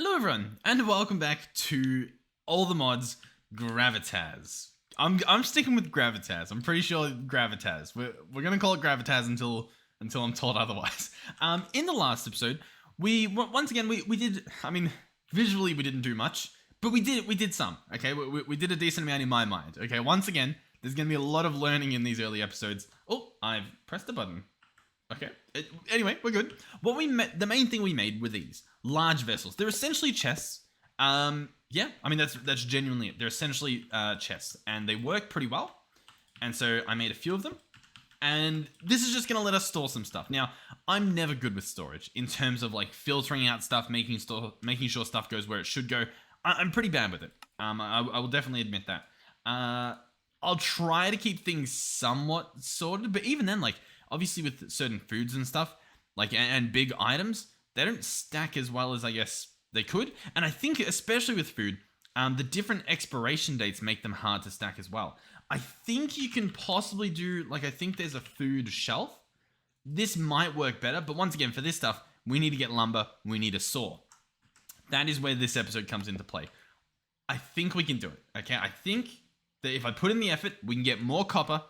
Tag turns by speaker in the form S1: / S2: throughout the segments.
S1: Hello everyone, and welcome back to all the mods Gravitas. I'm sticking with Gravitas. I'm pretty sure Gravitas. We're gonna call it Gravitas until I'm told otherwise. In the last episode, we did. I mean, visually we didn't do much, but we did some. Okay, we did a decent amount in my mind. Okay, once again, there's gonna be a lot of learning in these early episodes. Oh, I've pressed the button. Okay. Anyway, we're good. The main thing we made were these large vessels. They're essentially chests. Yeah, I mean that's genuinely it. They're essentially chests, and they work pretty well. And so I made a few of them, and this is just gonna let us store some stuff. Now, I'm never good with storage in terms of like filtering out stuff, making sure stuff goes where it should go. I'm pretty bad with it. I will definitely admit that. I'll try to keep things somewhat sorted, but even then, like, obviously with certain foods and stuff, like, and big items, they don't stack as well as I guess they could. And I think especially with food, the different expiration dates make them hard to stack as well. I think you can possibly do, like, I think there's a food shelf. This might work better, but once again, for this stuff, we need to get lumber, we need a saw. That is where this episode comes into play. I think we can do it, okay? I think that if I put in the effort, we can get more copper,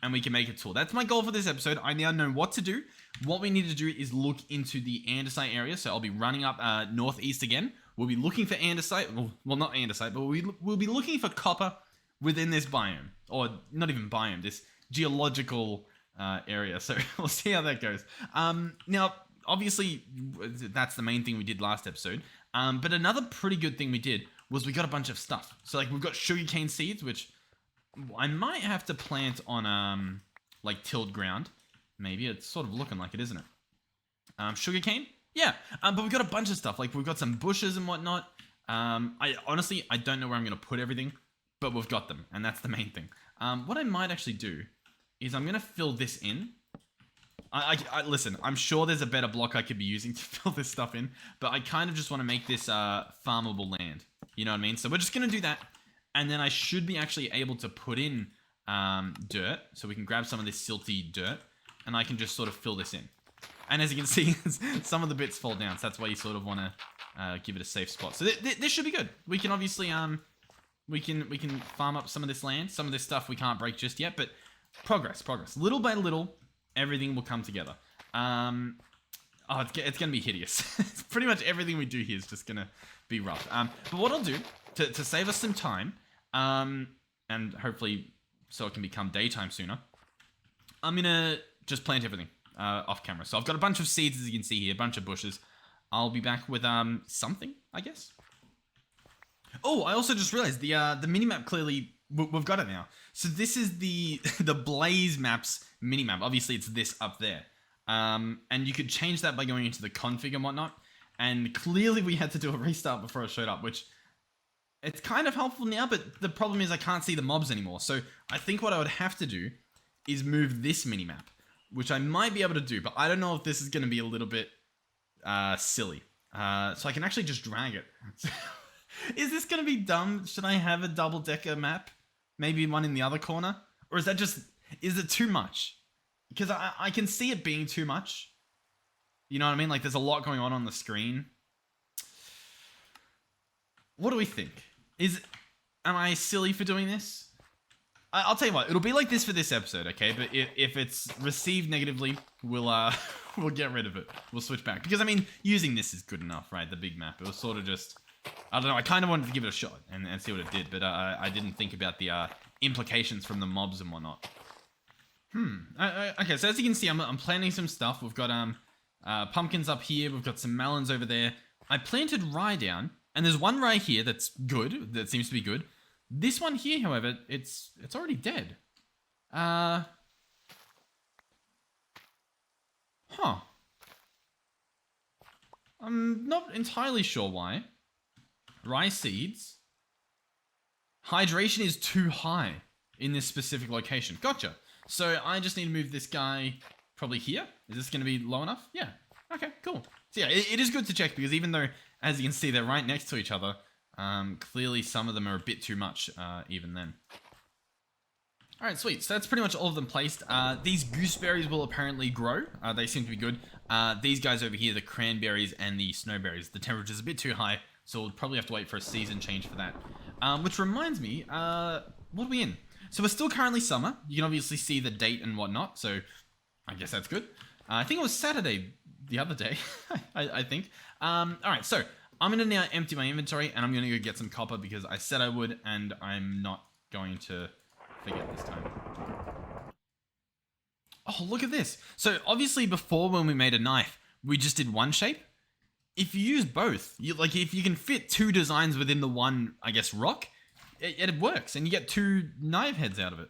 S1: and we can make a tool. That's my goal for this episode. I now know what to do. What we need to do is look into the andesite area. So I'll be running up northeast again. We'll be looking for andesite. Well, not andesite, but we'll be looking for copper within this biome. Or not even biome, this geological area. So we'll see how that goes. Now, obviously, that's the main thing we did last episode. But another pretty good thing we did was we got a bunch of stuff. So like we've got sugarcane seeds, which I might have to plant on, like, tilled ground. Maybe it's sort of looking like it, isn't it? Sugarcane? Yeah. But we've got a bunch of stuff. Like, we've got some bushes and whatnot. I don't know where I'm going to put everything, but we've got them, and that's the main thing. What I might actually do is I'm going to fill this in. Listen, I'm sure there's a better block I could be using to fill this stuff in, but I kind of just want to make this farmable land. You know what I mean? So we're just going to do that. And then I should be actually able to put in dirt. So we can grab some of this silty dirt. And I can just sort of fill this in. And as you can see, some of the bits fall down. So that's why you sort of want to give it a safe spot. So this should be good. We can obviously, we can farm up some of this land. Some of this stuff we can't break just yet. But progress. Little by little, everything will come together. Oh, it's going to be hideous. Pretty much everything we do here is just going to be rough. But what I'll do, to save us some time, and hopefully so it can become daytime sooner, I'm gonna just plant everything off camera. So I've got a bunch of seeds, as you can see here, a bunch of bushes. I'll be back with something, I guess. Oh, I also just realized the minimap clearly, we've got it now. So this is the Blaze Maps minimap. Obviously it's this up there. And you could change that by going into the config and whatnot. And clearly we had to do a restart before it showed up, which it's kind of helpful now, but the problem is I can't see the mobs anymore. So I think what I would have to do is move this minimap, which I might be able to do, but I don't know if this is going to be a little bit silly. So I can actually just drag it. Is this going to be dumb? Should I have a double-decker map? Maybe one in the other corner? Or is it too much? Because I can see it being too much. You know what I mean? Like, there's a lot going on the screen. What do we think? Am I silly for doing this? I'll tell you what, it'll be like this for this episode, okay? But if it's received negatively, we'll get rid of it. We'll switch back. Because, I mean, using this is good enough, right? The big map. It was sort of just, I don't know, I kind of wanted to give it a shot and see what it did. But I didn't think about the implications from the mobs and whatnot. Okay, so as you can see, I'm planting some stuff. We've got pumpkins up here. We've got some melons over there. I planted rye down. And there's one rye here that's good. That seems to be good. This one here, however, it's already dead. Huh. I'm not entirely sure why. Rye seeds. Hydration is too high in this specific location. Gotcha. So I just need to move this guy probably here. Is this going to be low enough? Yeah. Okay, cool. So yeah, it is good to check because even though, as you can see, they're right next to each other, clearly some of them are a bit too much even then. Alright, sweet. So that's pretty much all of them placed. These gooseberries will apparently grow. They seem to be good. These guys over here, the cranberries and the snowberries, the temperature's a bit too high. So we'll probably have to wait for a season change for that. Which reminds me, what are we in? So we're still currently summer. You can obviously see the date and whatnot, so I guess that's good. I think it was Saturday the other day, I think. Alright, so I'm going to now empty my inventory, and I'm going to go get some copper because I said I would, and I'm not going to forget this time. Oh, look at this. So obviously before when we made a knife, we just did one shape. If you use both, if you can fit 2 designs within the one, I guess, rock, it works, and you get 2 knife heads out of it.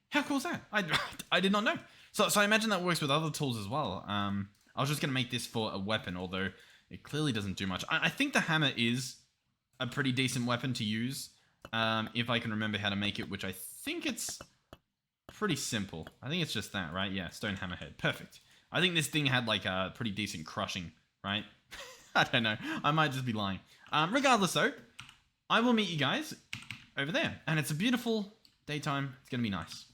S1: How cool is that? I did not know. So I imagine that works with other tools as well. I was just going to make this for a weapon, although it clearly doesn't do much. I think the hammer is a pretty decent weapon to use, if I can remember how to make it, which I think it's pretty simple. I think it's just that, right? Yeah, stone hammerhead. Perfect. I think this thing had like a pretty decent crushing, right? I don't know. I might just be lying. Regardless though, I will meet you guys over there. And it's a beautiful daytime. It's going to be nice.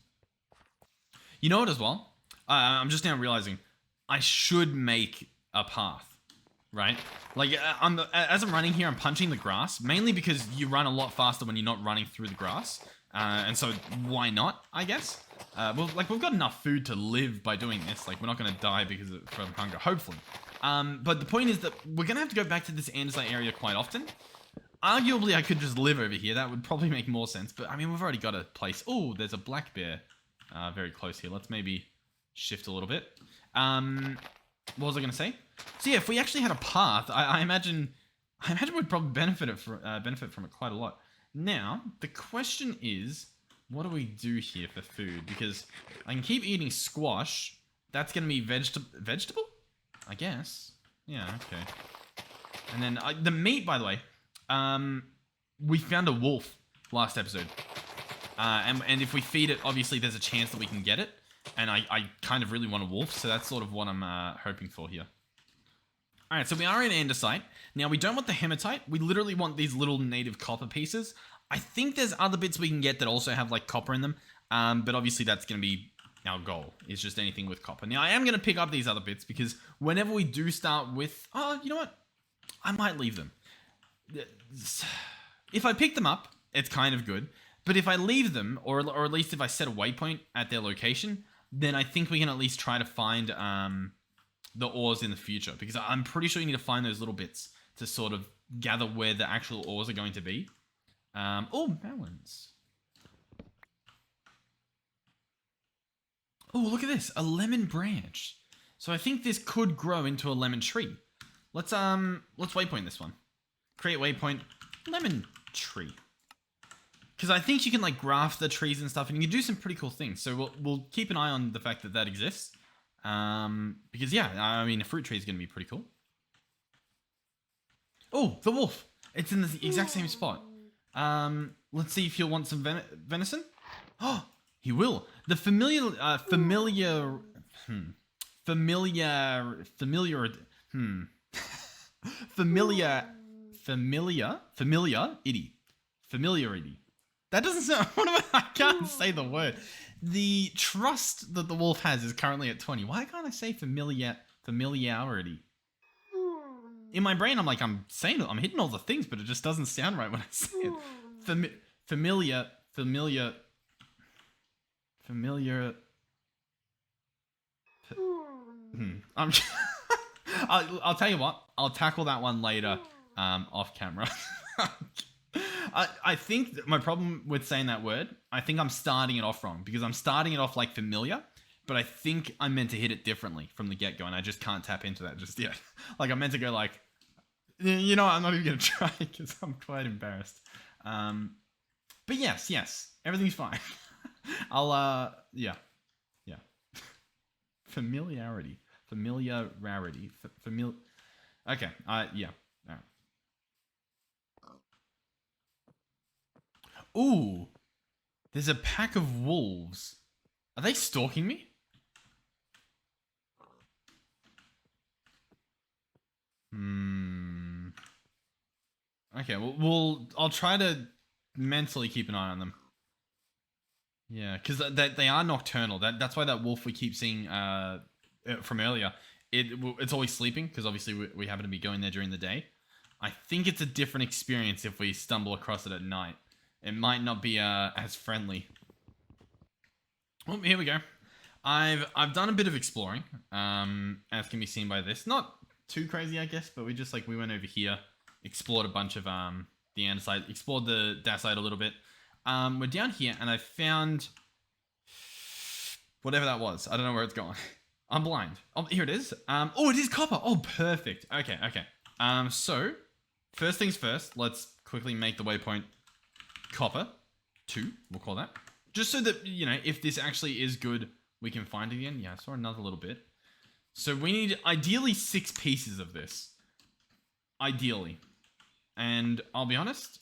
S1: You know what as well? I'm just now realizing I should make a path, right? Like as I'm running here, I'm punching the grass, mainly because you run a lot faster when you're not running through the grass. And so why not, I guess? We've got enough food to live by doing this. Like, we're not going to die because of hunger, hopefully. But the point is that we're going to have to go back to this andesite area quite often. Arguably, I could just live over here. That would probably make more sense. But, I mean, we've already got a place. Oh, there's a black bear very close here. Let's maybe shift a little bit. What was I going to say? So, yeah, if we actually had a path, I imagine we'd probably benefit from it quite a lot. Now, the question is, what do we do here for food? Because I can keep eating squash. That's going to be vegetable? I guess. Yeah, okay. And then the meat, by the way, we found a wolf last episode. And if we feed it, obviously there's a chance that we can get it. And I kind of really want a wolf, so that's sort of what I'm hoping for here. Alright, so we are in andesite. Now, we don't want the hematite. We literally want these little native copper pieces. I think there's other bits we can get that also have, like, copper in them. But obviously that's going to be our goal. It's just anything with copper. Now, I am going to pick up these other bits because whenever we do start with... Oh, you know what? I might leave them. If I pick them up, it's kind of good. But if I leave them, or at least if I set a waypoint at their location, then I think we can at least try to find... the ores in the future, because I'm pretty sure you need to find those little bits to sort of gather where the actual ores are going to be. Oh, melons. Oh, look at this, a lemon branch. So I think this could grow into a lemon tree. Let's waypoint this one. Create waypoint, lemon tree. Because I think you can like graft the trees and stuff, and you can do some pretty cool things. So we'll keep an eye on the fact that that exists. Because yeah, I mean, a fruit tree is going to be pretty cool. Oh, the wolf. It's in the exact same spot. Let's see if he'll want some venison. Oh, he will. The familiar, familiarity. That doesn't sound, I can't say the word. The trust that the wolf has is currently at 20. Why can't I say familiarity? In my brain, I'm like, I'm hitting all the things, but it just doesn't sound right when I say it. Familiar. I'll tell you what. I'll tackle that one later, off camera. I think that my problem with saying that word, I think I'm starting it off wrong, because I'm starting it off like familiar, but I think I'm meant to hit it differently from the get-go, and I just can't tap into that just yet. Like, I'm meant to go like, you know what, I'm not even going to try, because I'm quite embarrassed. But yes, everything's fine. Yeah. Familiarity. Okay, yeah. All right. Ooh, there's a pack of wolves. Are they stalking me? Okay, well, I'll try to mentally keep an eye on them. Yeah, because they are nocturnal. That's why that wolf we keep seeing from earlier, it's always sleeping, because obviously we happen to be going there during the day. I think it's a different experience if we stumble across it at night. It might not be as friendly. Oh, here we go. I've done a bit of exploring, as can be seen by this. Not too crazy, I guess, but we went over here, explored a bunch of the andesite, explored the dacite a little bit. We're down here, and I found whatever that was. I don't know where it's going. I'm blind. Oh, here it is. Oh, it is copper. Oh, perfect. Okay. So first things first, let's quickly make the waypoint copper 2. We'll call that, just so that if this actually is good, we can find it again. Yeah, I saw another little bit. So we need ideally 6 pieces of this. Ideally. And I'll be honest,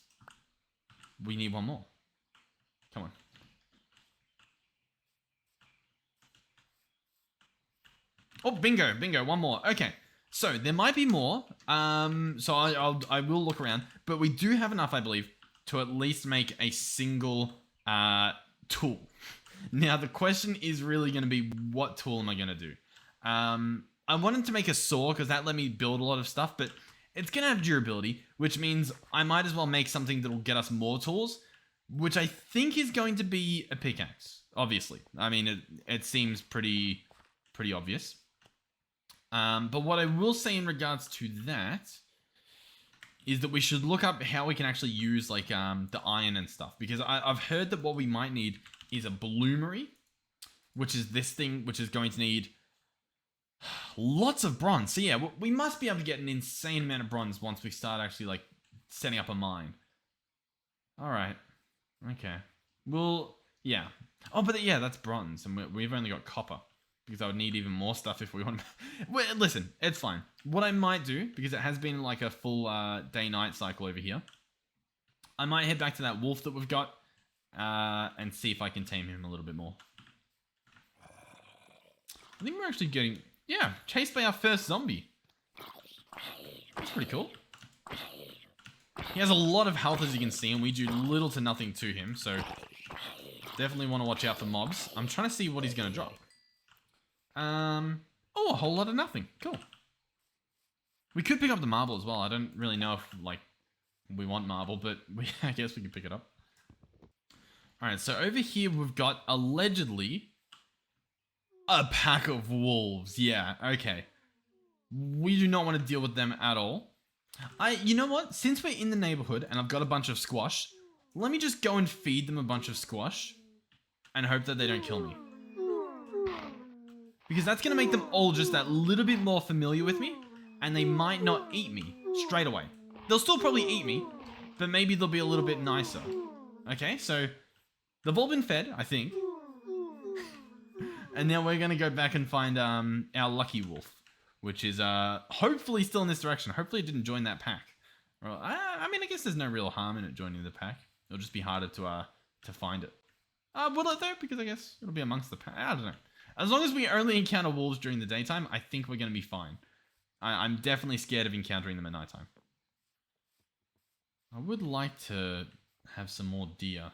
S1: we need 1 more. Come on. Oh, bingo, 1 more. Okay, so there might be more. So I will look around, but we do have enough, I believe, to at least make a single tool. Now, the question is really going to be, what tool am I going to do? I wanted to make a saw because that let me build a lot of stuff, but it's going to have durability, which means I might as well make something that will get us more tools, which I think is going to be a pickaxe, obviously. I mean, it seems pretty obvious. But what I will say in regards to that is that we should look up how we can actually use like the iron and stuff, because I've heard that what we might need is a bloomery, which is this thing, which is going to need lots of bronze. So yeah, we must be able to get an insane amount of bronze once we start actually like setting up a mine. All right. Okay. Well, yeah. Oh, but yeah, that's bronze, and we've only got copper, because I would need even more stuff if we want to... Well, listen, it's fine. What I might do, because it has been like a full day-night cycle over here, I might head back to that wolf that we've got and see if I can tame him a little bit more. I think we're actually getting... Yeah, chased by our first zombie. That's pretty cool. He has a lot of health, as you can see, and we do little to nothing to him, so definitely want to watch out for mobs. I'm trying to see what he's going to drop. Oh, a whole lot of nothing. Cool. We could pick up the marble as well. I don't really know if, like, we want marble, but I guess we can pick it up. Alright, so over here we've got, allegedly, a pack of wolves. Yeah, okay. We do not want to deal with them at all. You know what? Since we're in the neighborhood and I've got a bunch of squash, let me just go and feed them a bunch of squash and hope that they don't kill me. Because that's going to make them all just that little bit more familiar with me, and they might not eat me straight away. They'll still probably eat me, but maybe they'll be a little bit nicer. Okay, so they've all been fed, I think. And now we're going to go back and find our lucky wolf, which is hopefully still in this direction. Hopefully it didn't join that pack. Well, I mean, I guess there's no real harm in it joining the pack. It'll just be harder to find it. Will it though? Because I guess it'll be amongst the pack. I don't know. As long as we only encounter wolves during the daytime, I think we're going to be fine. I'm definitely scared of encountering them at nighttime. I would like to have some more deer.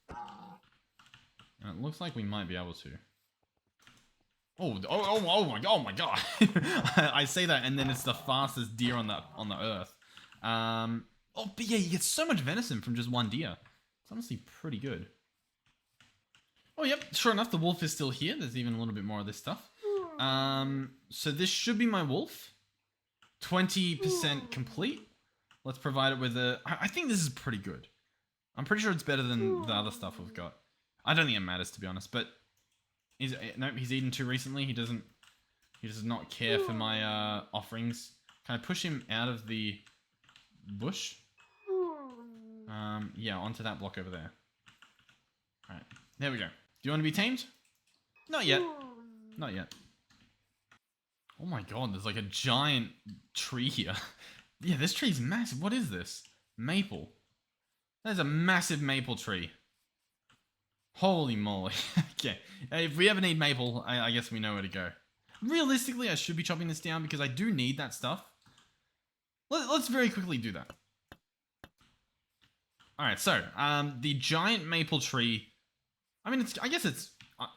S1: And it looks like we might be able to. Oh my god. I say that and then it's the fastest deer on the earth. But yeah, you get so much venison from just one deer. It's honestly pretty good. Oh, yep. Sure enough, the wolf is still here. There's even a little bit more of this stuff. So this should be my wolf. 20% complete. Let's provide it with a... I think this is pretty good. I'm pretty sure it's better than the other stuff we've got. I don't think it matters, to be honest, but... Nope, he's eaten too recently. He does not care for my offerings. Can I push him out of the bush? Yeah, onto that block over there. Alright, there we go. Do you want to be tamed? Not yet. Not yet. Oh my god, there's like a giant tree here. Yeah, this tree's massive. What is this? Maple. There's a massive maple tree. Holy moly. Okay, if we ever need maple, I guess we know where to go. Realistically, I should be chopping this down because I do need that stuff. Let's very quickly do that. Alright, so, the giant maple tree... I mean, I guess it's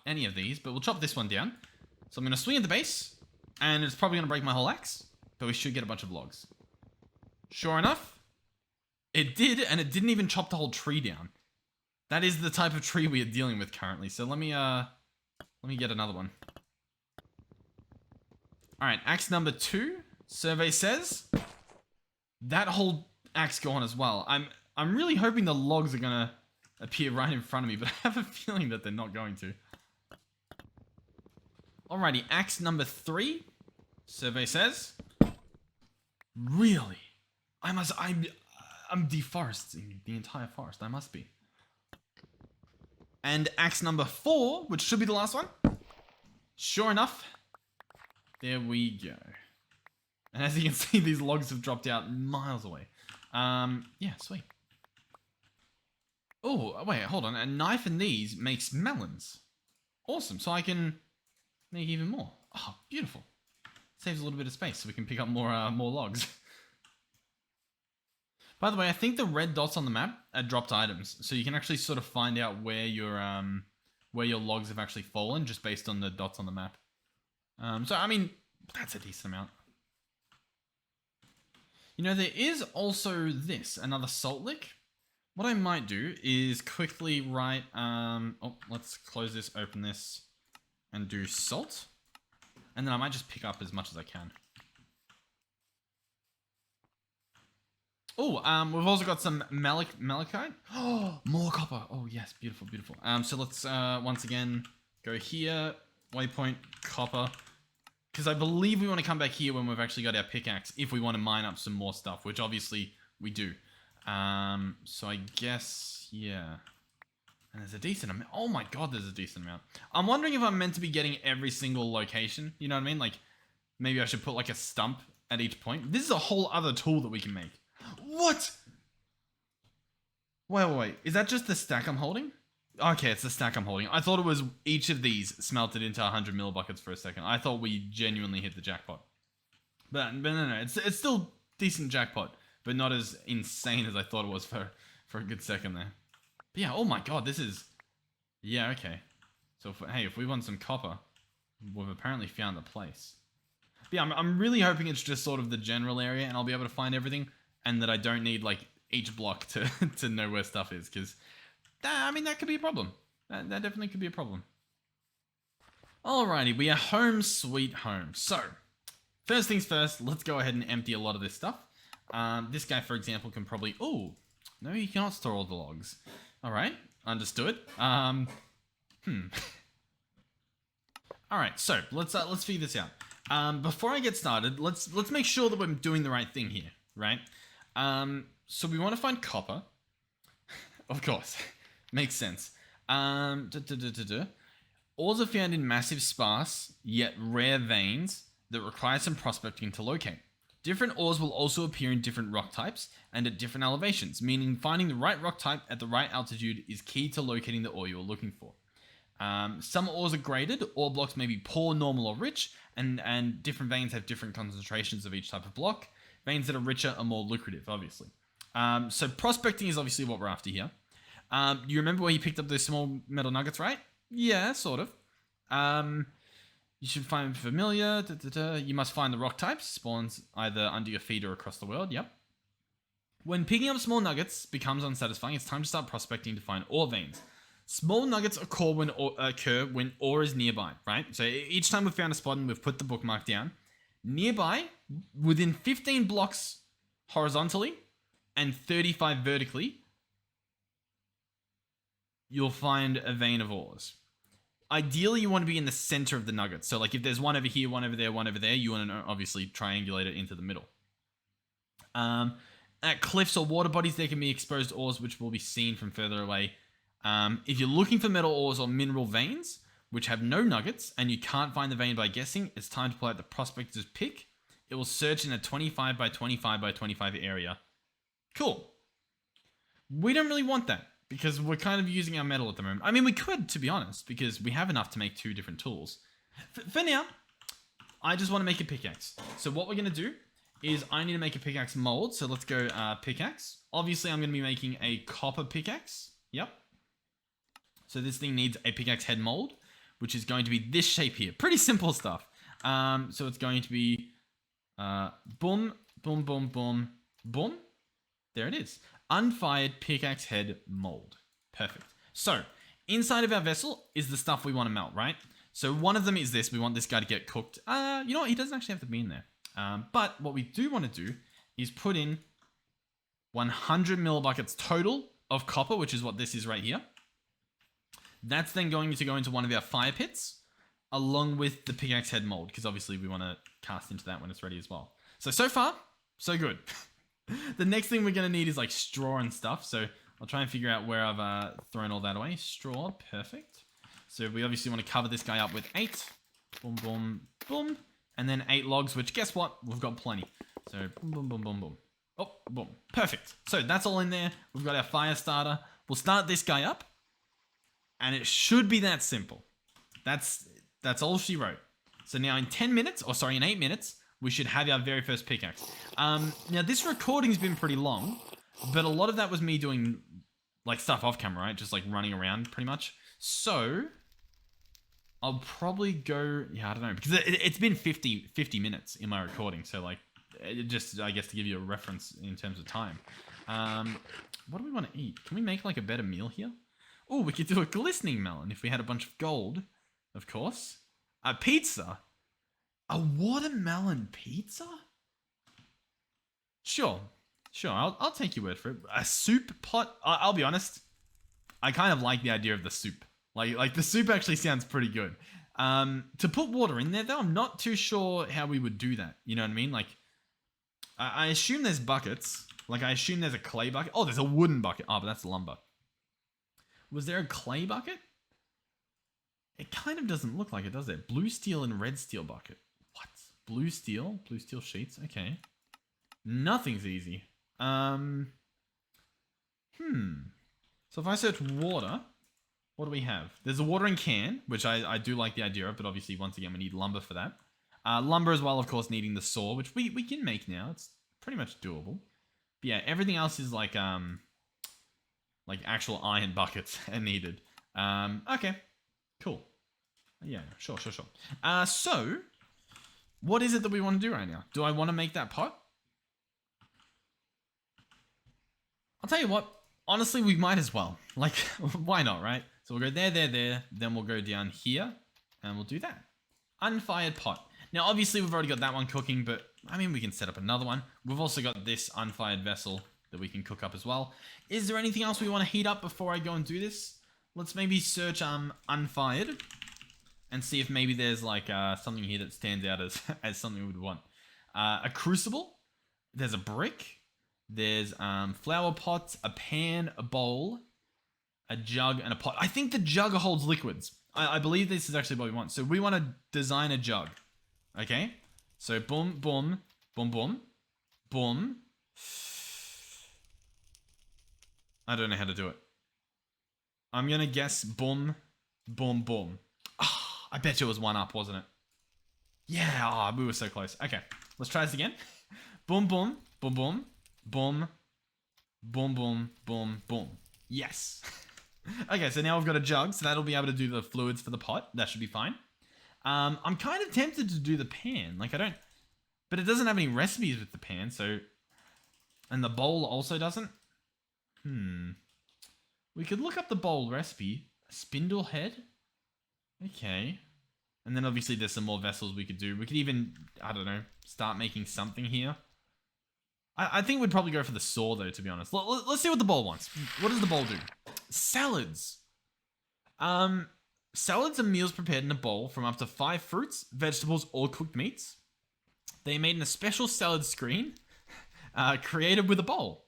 S1: any of these, but we'll chop this one down. So I'm going to swing at the base, and it's probably going to break my whole axe, but we should get a bunch of logs. Sure enough, it did, and it didn't even chop the whole tree down. That is the type of tree we are dealing with currently. So let me get another one. All right, axe number 2. Survey says that whole axe gone as well. I'm really hoping the logs are gonna appear right in front of me, but I have a feeling that they're not going to. Alrighty, axe number 3. Survey says, really? I'm deforesting the entire forest. I must be. And axe number 4, which should be the last one. Sure enough, there we go. And as you can see, these logs have dropped out miles away. Yeah, sweet. Oh, wait, hold on. A knife in these makes melons. Awesome. So I can make even more. Oh, beautiful. Saves a little bit of space so we can pick up more logs. By the way, I think the red dots on the map are dropped items, so you can actually sort of find out where your logs have actually fallen just based on the dots on the map. So I mean, that's a decent amount. You know, there is also this, another salt lick. What I might do is quickly write, oh, let's close this, open this, and do salt. And then I might just pick up as much as I can. Oh, we've also got some malachite. Oh, more copper. Oh, yes, beautiful, beautiful. So let's, once again, go here, waypoint, copper. Because I believe we want to come back here when we've actually got our pickaxe, if we want to mine up some more stuff, which obviously we do. So I guess, yeah. And there's a decent amount. Oh my god, there's a decent amount. I'm wondering if I'm meant to be getting every single location. You know what I mean? Like, maybe I should put like a stump at each point. This is a whole other tool that we can make. What? Wait. Is that just the stack I'm holding? Okay, it's the stack I'm holding. I thought it was each of these smelted into 100 millibuckets for a second. I thought we genuinely hit the jackpot. But no. It's still decent jackpot, but not as insane as I thought it was for a good second there. But yeah, oh my god, this is... Yeah, okay. So, if we want some copper, we've apparently found the place. But yeah, I'm really hoping it's just sort of the general area and I'll be able to find everything, and that I don't need, like, each block to know where stuff is, because... I mean, that could be a problem. That definitely could be a problem. Alrighty, we are home sweet home. So, first things first, let's go ahead and empty a lot of this stuff. This guy, for example, can probably... Oh, no, you cannot store all the logs. Alright, understood. Alright, so, let's figure this out. Before I get started, let's make sure that we're doing the right thing here, right? So we want to find copper. Of course. Makes sense. Ores are found in massive, sparse, yet rare veins that require some prospecting to locate. Different ores will also appear in different rock types and at different elevations, meaning finding the right rock type at the right altitude is key to locating the ore you're looking for. Some ores are graded, ore blocks may be poor, normal, or rich, and different veins have different concentrations of each type of block. Veins that are richer are more lucrative, obviously. So prospecting is obviously what we're after here. You remember where you picked up those small metal nuggets, right? Yeah, sort of. You should find familiar. You must find the rock types. Spawns either under your feet or across the world. Yep. When picking up small nuggets becomes unsatisfying, it's time to start prospecting to find ore veins. Small nuggets occur when ore is nearby, right? So each time we've found a spot and we've put the bookmark down, nearby, within 15 blocks horizontally and 35 vertically, you'll find a vein of ores. Ideally, you want to be in the center of the nugget. So, like, if there's one over here, one over there, one over there, you want to obviously triangulate it into the middle. At cliffs or water bodies, there can be exposed ores which will be seen from further away. If you're looking for metal ores or mineral veins, which have no nuggets, and you can't find the vein by guessing, it's time to pull out the prospector's pick. It will search in a 25 by 25 by 25 area. Cool. We don't really want that, because we're kind of using our metal at the moment. I mean, we could, to be honest, because we have enough to make 2 different tools. For now, I just want to make a pickaxe. So what we're going to do is I need to make a pickaxe mold. So let's go pickaxe. Obviously, I'm going to be making a copper pickaxe. Yep. So this thing needs a pickaxe head mold, which is going to be this shape here. Pretty simple stuff. So it's going to be boom, boom, boom, boom, Boom. There it is. Unfired pickaxe head mold. Perfect. So, inside of our vessel is the stuff we want to melt, right? So one of them is this. We want this guy to get cooked. You know what? He doesn't actually have to be in there. But what we do want to do is put in 100 millibuckets total of copper, which is what this is right here. That's then going to go into one of our fire pits, along with the pickaxe head mold, because obviously we want to cast into that when it's ready as well. So far, so good. The next thing we're going to need is like straw and stuff. So I'll try and figure out where I've thrown all that away. Straw, perfect. So we obviously want to cover this guy up with 8. Boom, boom, boom. And then 8 logs, which guess what? We've got plenty. So boom, boom, boom, boom, boom. Oh, boom. Perfect. So that's all in there. We've got our fire starter. We'll start this guy up. And it should be that simple. That's all she wrote. So now in 10 minutes, or sorry, in 8 minutes, we should have our very first pickaxe. Now this recording's been pretty long, but a lot of that was me doing like stuff off camera, right? Just like running around pretty much. So I'll probably go, yeah, I don't know, because it's been 50 minutes in my recording. So like, just, I guess to give you a reference in terms of time. What do we want to eat? Can we make like a better meal here? Oh, we could do a glistening melon if we had a bunch of gold, of course. A pizza? A watermelon pizza? Sure, I'll take your word for it. A soup pot? I'll be honest, I kind of like the idea of the soup. Like the soup actually sounds pretty good. To put water in there though, I'm not too sure how we would do that. You know what I mean? Like, I assume there's buckets. Like, I assume there's a clay bucket. Oh, there's a wooden bucket. Oh, but that's lumber. Was there a clay bucket? It kind of doesn't look like it, does it? Blue steel and red steel bucket. What? Blue steel sheets. Okay. Nothing's easy. So if I search water, what do we have? There's a watering can, which I do like the idea of, but obviously once again we need lumber for that. Lumber as well, of course, needing the saw, which we can make now. It's pretty much doable. But yeah, everything else is like actual iron buckets are needed. Okay, cool. Yeah, sure. So, what is it that we want to do right now? Do I want to make that pot? I'll tell you what, honestly, we might as well. Like, why not, right? So we'll go there, then we'll go down here, and we'll do that. Unfired pot. Now, obviously, we've already got that one cooking, but, I mean, we can set up another one. We've also got this unfired vessel that we can cook up as well. Is there anything else we want to heat up before I go and do this? Let's maybe search unfired and see if maybe there's like something here that stands out as something we would want. A crucible. There's a brick. There's flower pots, a pan, a bowl, a jug, and a pot. I think the jug holds liquids. I believe this is actually what we want. So we want to design a jug. Okay? So boom, boom, boom, boom, boom. I don't know how to do it. I'm going to guess boom, boom, boom. Oh, I bet you it was one up, wasn't it? Yeah, we were so close. Okay, let's try this again. Boom, boom, boom, boom, boom, boom, boom, boom, boom. Yes. Okay, so now we've got a jug, so that'll be able to do the fluids for the pot. That should be fine. I'm kind of tempted to do the pan. Like, I don't... But it doesn't have any recipes with the pan, so... And the bowl also doesn't. We could look up the bowl recipe. Spindle head? Okay. And then obviously there's some more vessels we could do. We could even, I don't know, start making something here. I think we'd probably go for the saw though, to be honest. Let's see what the bowl wants. What does the bowl do? Salads. Salads are meals prepared in a bowl from up to 5 fruits, vegetables, or cooked meats. They are made in a special salad screen created with a bowl.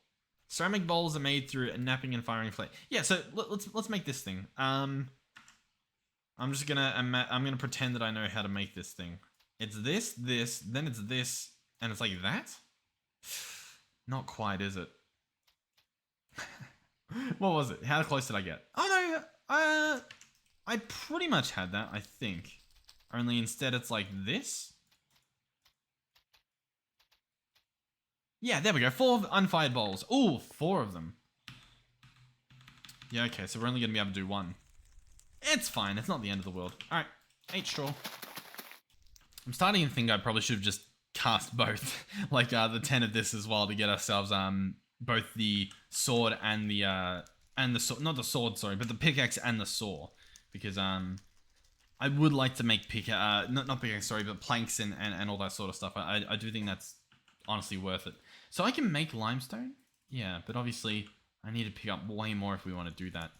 S1: Ceramic bowls are made through a napping and firing flame. Yeah, so let's make this thing. I'm gonna pretend that I know how to make this thing. It's this, then it's this, and it's like that? Not quite, is it? What was it? How close did I get? Oh no, I pretty much had that, I think. Only instead it's like this. Yeah, there we go. 4 unfired bowls. Ooh, 4 of them. Yeah, okay, so we're only going to be able to do 1. It's fine. It's not the end of the world. Alright, 8 straw. I'm starting to think I probably should have just cast both, like the 10 of this as well to get ourselves both the sword and the sword, not the sword, sorry, but the pickaxe and the saw, because I would like to make not pickaxe, sorry, but planks and all that sort of stuff. I do think that's honestly worth it. So I can make limestone, yeah, but obviously I need to pick up way more if we want to do that.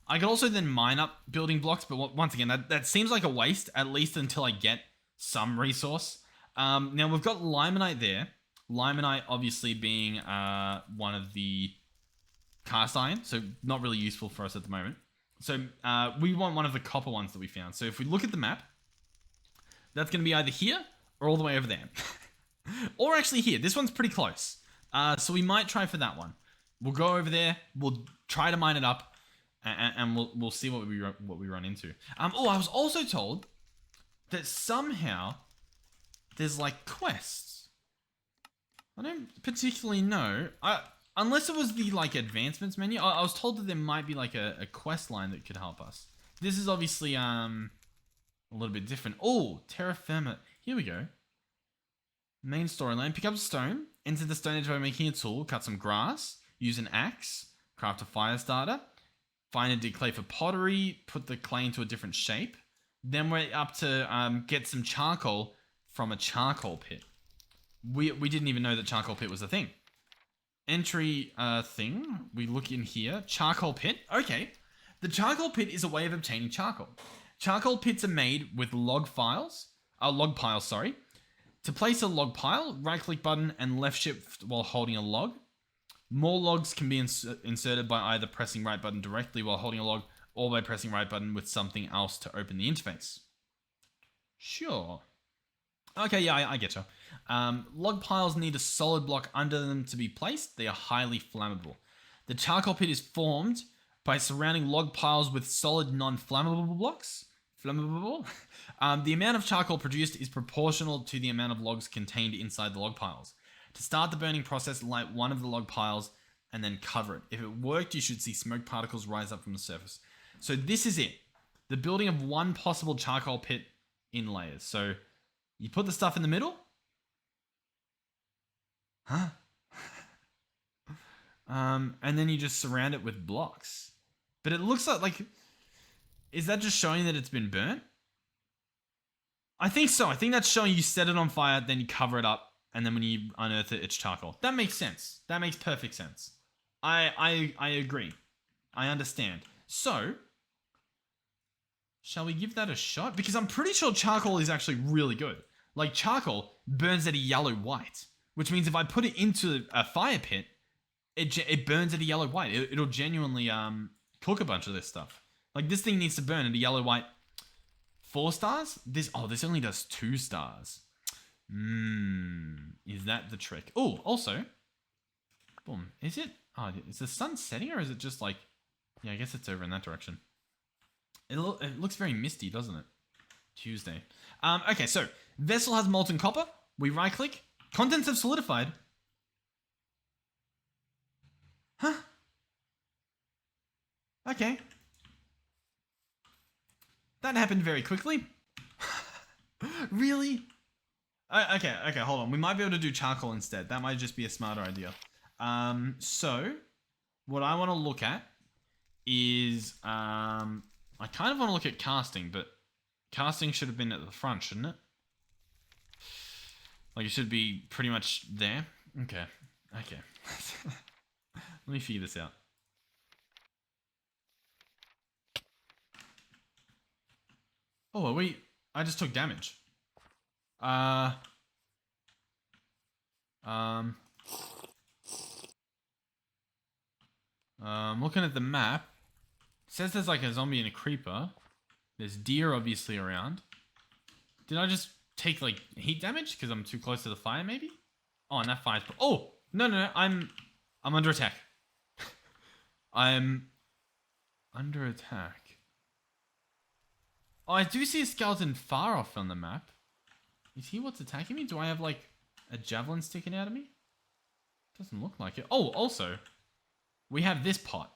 S1: I could also then mine up building blocks, but once again, that seems like a waste, at least until I get some resource. Now we've got limonite there. Limonite obviously being one of the cast iron, so not really useful for us at the moment. So we want one of the copper ones that we found. So if we look at the map, that's going to be either here or all the way over there. Or actually here. This one's pretty close. So we might try for that one. We'll go over there. We'll try to mine it up. And we'll see what we run into. Oh, I was also told that somehow there's like quests. I don't particularly know. Unless it was the like advancements menu. I was told that there might be like a quest line that could help us. This is obviously a little bit different. Oh, terra firma. Here we go. Main storyline. Pick up a stone. Enter the stone edge by making a tool. Cut some grass. Use an axe. Craft a fire starter. Find and dig clay for pottery, put the clay into a different shape. Then we're up to get some charcoal from a charcoal pit. We didn't even know that charcoal pit was a thing. Entry thing, we look in here. Charcoal pit, okay. The charcoal pit is a way of obtaining charcoal. Charcoal pits are made with log piles, sorry. To place a log pile, right click button and left shift while holding a log. More logs can be inserted by either pressing right button directly while holding a log or by pressing right button with something else to open the interface. Sure. Okay, yeah, I get you. Log piles need a solid block under them to be placed. They are highly flammable. The charcoal pit is formed by surrounding log piles with solid non-flammable blocks. Flammable? The amount of charcoal produced is proportional to the amount of logs contained inside the log piles. To start the burning process, light one of the log piles and then cover it. If it worked, you should see smoke particles rise up from the surface. So this is it. The building of one possible charcoal pit in layers. So you put the stuff in the middle. Huh? And then you just surround it with blocks. But it looks like, is that just showing that it's been burnt? I think so. I think that's showing you set it on fire, then you cover it up. And then when you unearth it, it's charcoal. That makes sense. That makes perfect sense. I agree. I understand. So, shall we give that a shot? Because I'm pretty sure charcoal is actually really good. Like, charcoal burns at a yellow white. Which means if I put it into a fire pit, it burns at a yellow white. It'll genuinely cook a bunch of this stuff. Like, this thing needs to burn at a yellow white. 4 stars? This only does 2 stars. Is that the trick? Oh, also, boom. Is it? Oh, is the sun setting or is it just like? Yeah, I guess it's over in that direction. It looks very misty, doesn't it? Tuesday. Okay, so vessel has molten copper. We right click. Contents have solidified. Huh? Okay. That happened very quickly. Really? Okay, hold on. We might be able to do charcoal instead. That might just be a smarter idea. So, what I want to look at is, I kind of want to look at casting, but casting should have been at the front, shouldn't it? Like, it should be pretty much there. Okay. Let me figure this out. Oh, wait. I just took damage. Looking at the map, it says there's like a zombie and a creeper. There's deer obviously around. Did I just take like heat damage because I'm too close to the fire maybe? Oh, and that fire's... Oh! No, I'm under attack. I'm under attack. Oh, I do see a skeleton far off on the map. Is he what's attacking me? Do I have like a javelin sticking out of me? Doesn't look like it. Oh, also, we have this pot.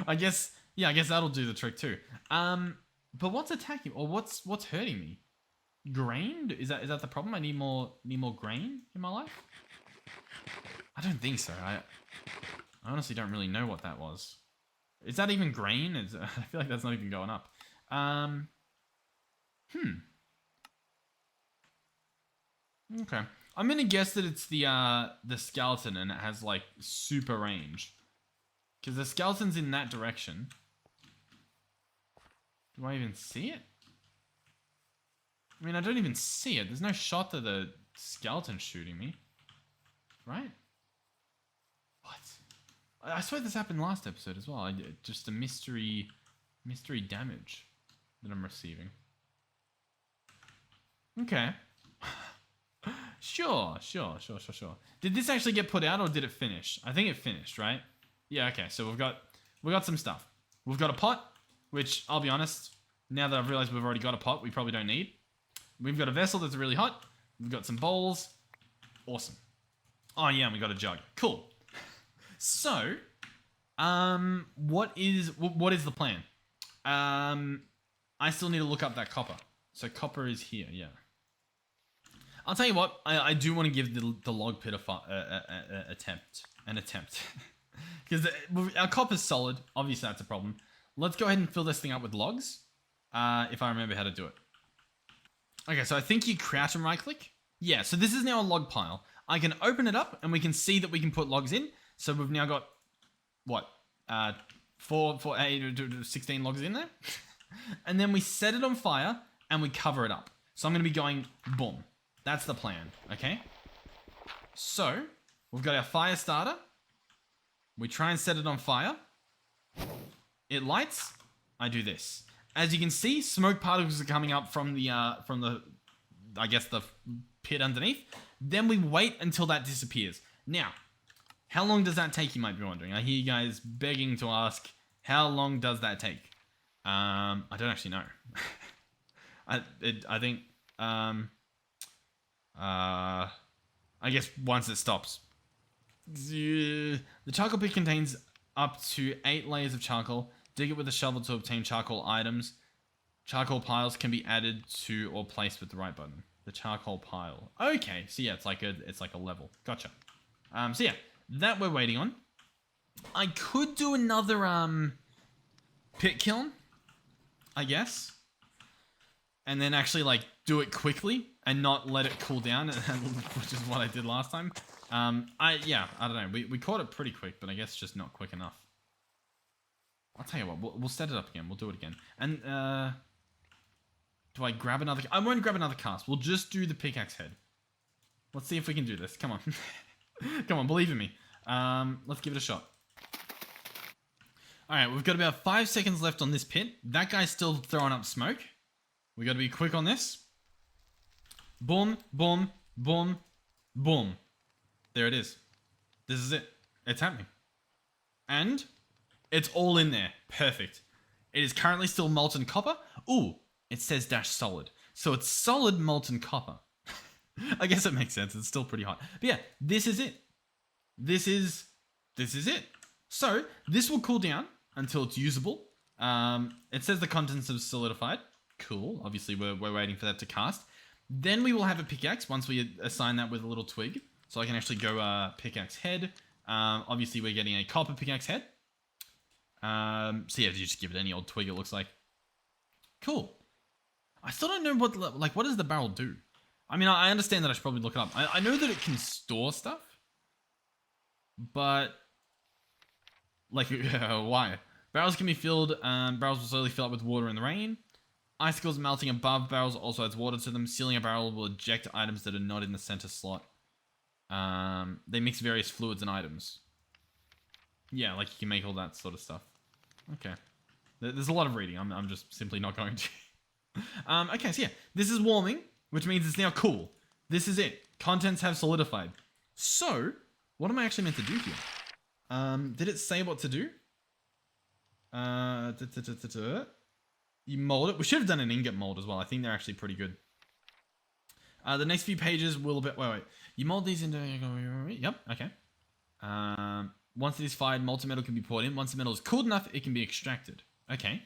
S1: I guess that'll do the trick too. But what's attacking or what's hurting me? grain? Is that the problem? I need more grain in my life? I don't think so. I honestly don't really know what that was. Is that even grain? I feel like that's not even going up. Okay. I'm gonna guess that it's the skeleton and it has like super range. Because the skeleton's in that direction. Do I even see it? I mean, I don't even see it. There's no shot that the skeleton's shooting me. Right? What? I swear this happened last episode as well. Just a mystery damage that I'm receiving. Okay. Sure. Did this actually get put out or did it finish? I think it finished, right? Yeah, okay. So we've got some stuff. We've got a pot, which I'll be honest, now that I've realized we've already got a pot, we probably don't need. We've got a vessel that's really hot. We've got some bowls. Awesome. Oh yeah, and we got a jug. Cool. So, what is the plan? I still need to look up that copper. So copper is here, yeah. I'll tell you what, I do want to give the log pit an attempt. Because our copper's solid. Obviously, that's a problem. Let's go ahead and fill this thing up with logs. If I remember how to do it. Okay, so I think you crouch and right click. Yeah, so this is now a log pile. I can open it up and we can see that we can put logs in. So we've now got, what, 16 logs in there. And then we set it on fire and we cover it up. So I'm going to be going boom. That's the plan, okay? So, we've got our fire starter. We try and set it on fire. It lights. I do this. As you can see, smoke particles are coming up from the I guess the pit underneath. Then we wait until that disappears. Now, how long does that take, you might be wondering. I hear you guys begging to ask, how long does that take? I don't actually know. I think, I guess once it stops. The charcoal pit contains up to 8 layers of charcoal. Dig it with a shovel to obtain charcoal items. Charcoal piles can be added to or placed with the right button. The charcoal pile. Okay, so yeah, it's like a level. Gotcha. So yeah, that we're waiting on. I could do another pit kiln, I guess, and then actually like do it quickly and not let it cool down, which is what I did last time. I don't know. We caught it pretty quick, but I guess just not quick enough. I'll tell you what, we'll set it up again. We'll do it again. And, do I grab another? I won't grab another cast. We'll just do the pickaxe head. Let's see if we can do this. Come on. Come on, believe in me. Let's give it a shot. Alright, we've got about 5 seconds left on this pit. That guy's still throwing up smoke. We gotta be quick on this. Boom, boom, boom, boom. There it is. This is it. It's happening. And it's all in there. Perfect. It is currently still molten copper. Ooh, it says dash solid. So it's solid molten copper. I guess it makes sense. It's still pretty hot. But yeah, this is it. This is it. So this will cool down until it's usable. It says the contents have solidified. Cool. Obviously, we're waiting for that to cast. Then we will have a pickaxe once we assign that with a little twig. So I can actually go pickaxe head. Obviously, we're getting a copper pickaxe head. So yeah, you just give it any old twig, it looks like. Cool. I still don't know what does the barrel do? I mean, I understand that I should probably look it up. I know that it can store stuff. But, like, why? Barrels can be filled, barrels will slowly fill up with water in the rain. Icicles melting above barrels also adds water to them. Sealing a barrel will eject items that are not in the center slot. They mix various fluids and items. Yeah, like you can make all that sort of stuff. Okay. There's a lot of reading. I'm just simply not going to. Okay, so yeah. This is warming, which means it's now cool. This is it. Contents have solidified. So, what am I actually meant to do here? Did it say what to do? You mold it. We should have done an ingot mold as well. I think they're actually pretty good. The next few pages will be... Wait. You mold these into... Yep, okay. Once it is fired, molten metal can be poured in. Once the metal is cooled enough, it can be extracted. Okay.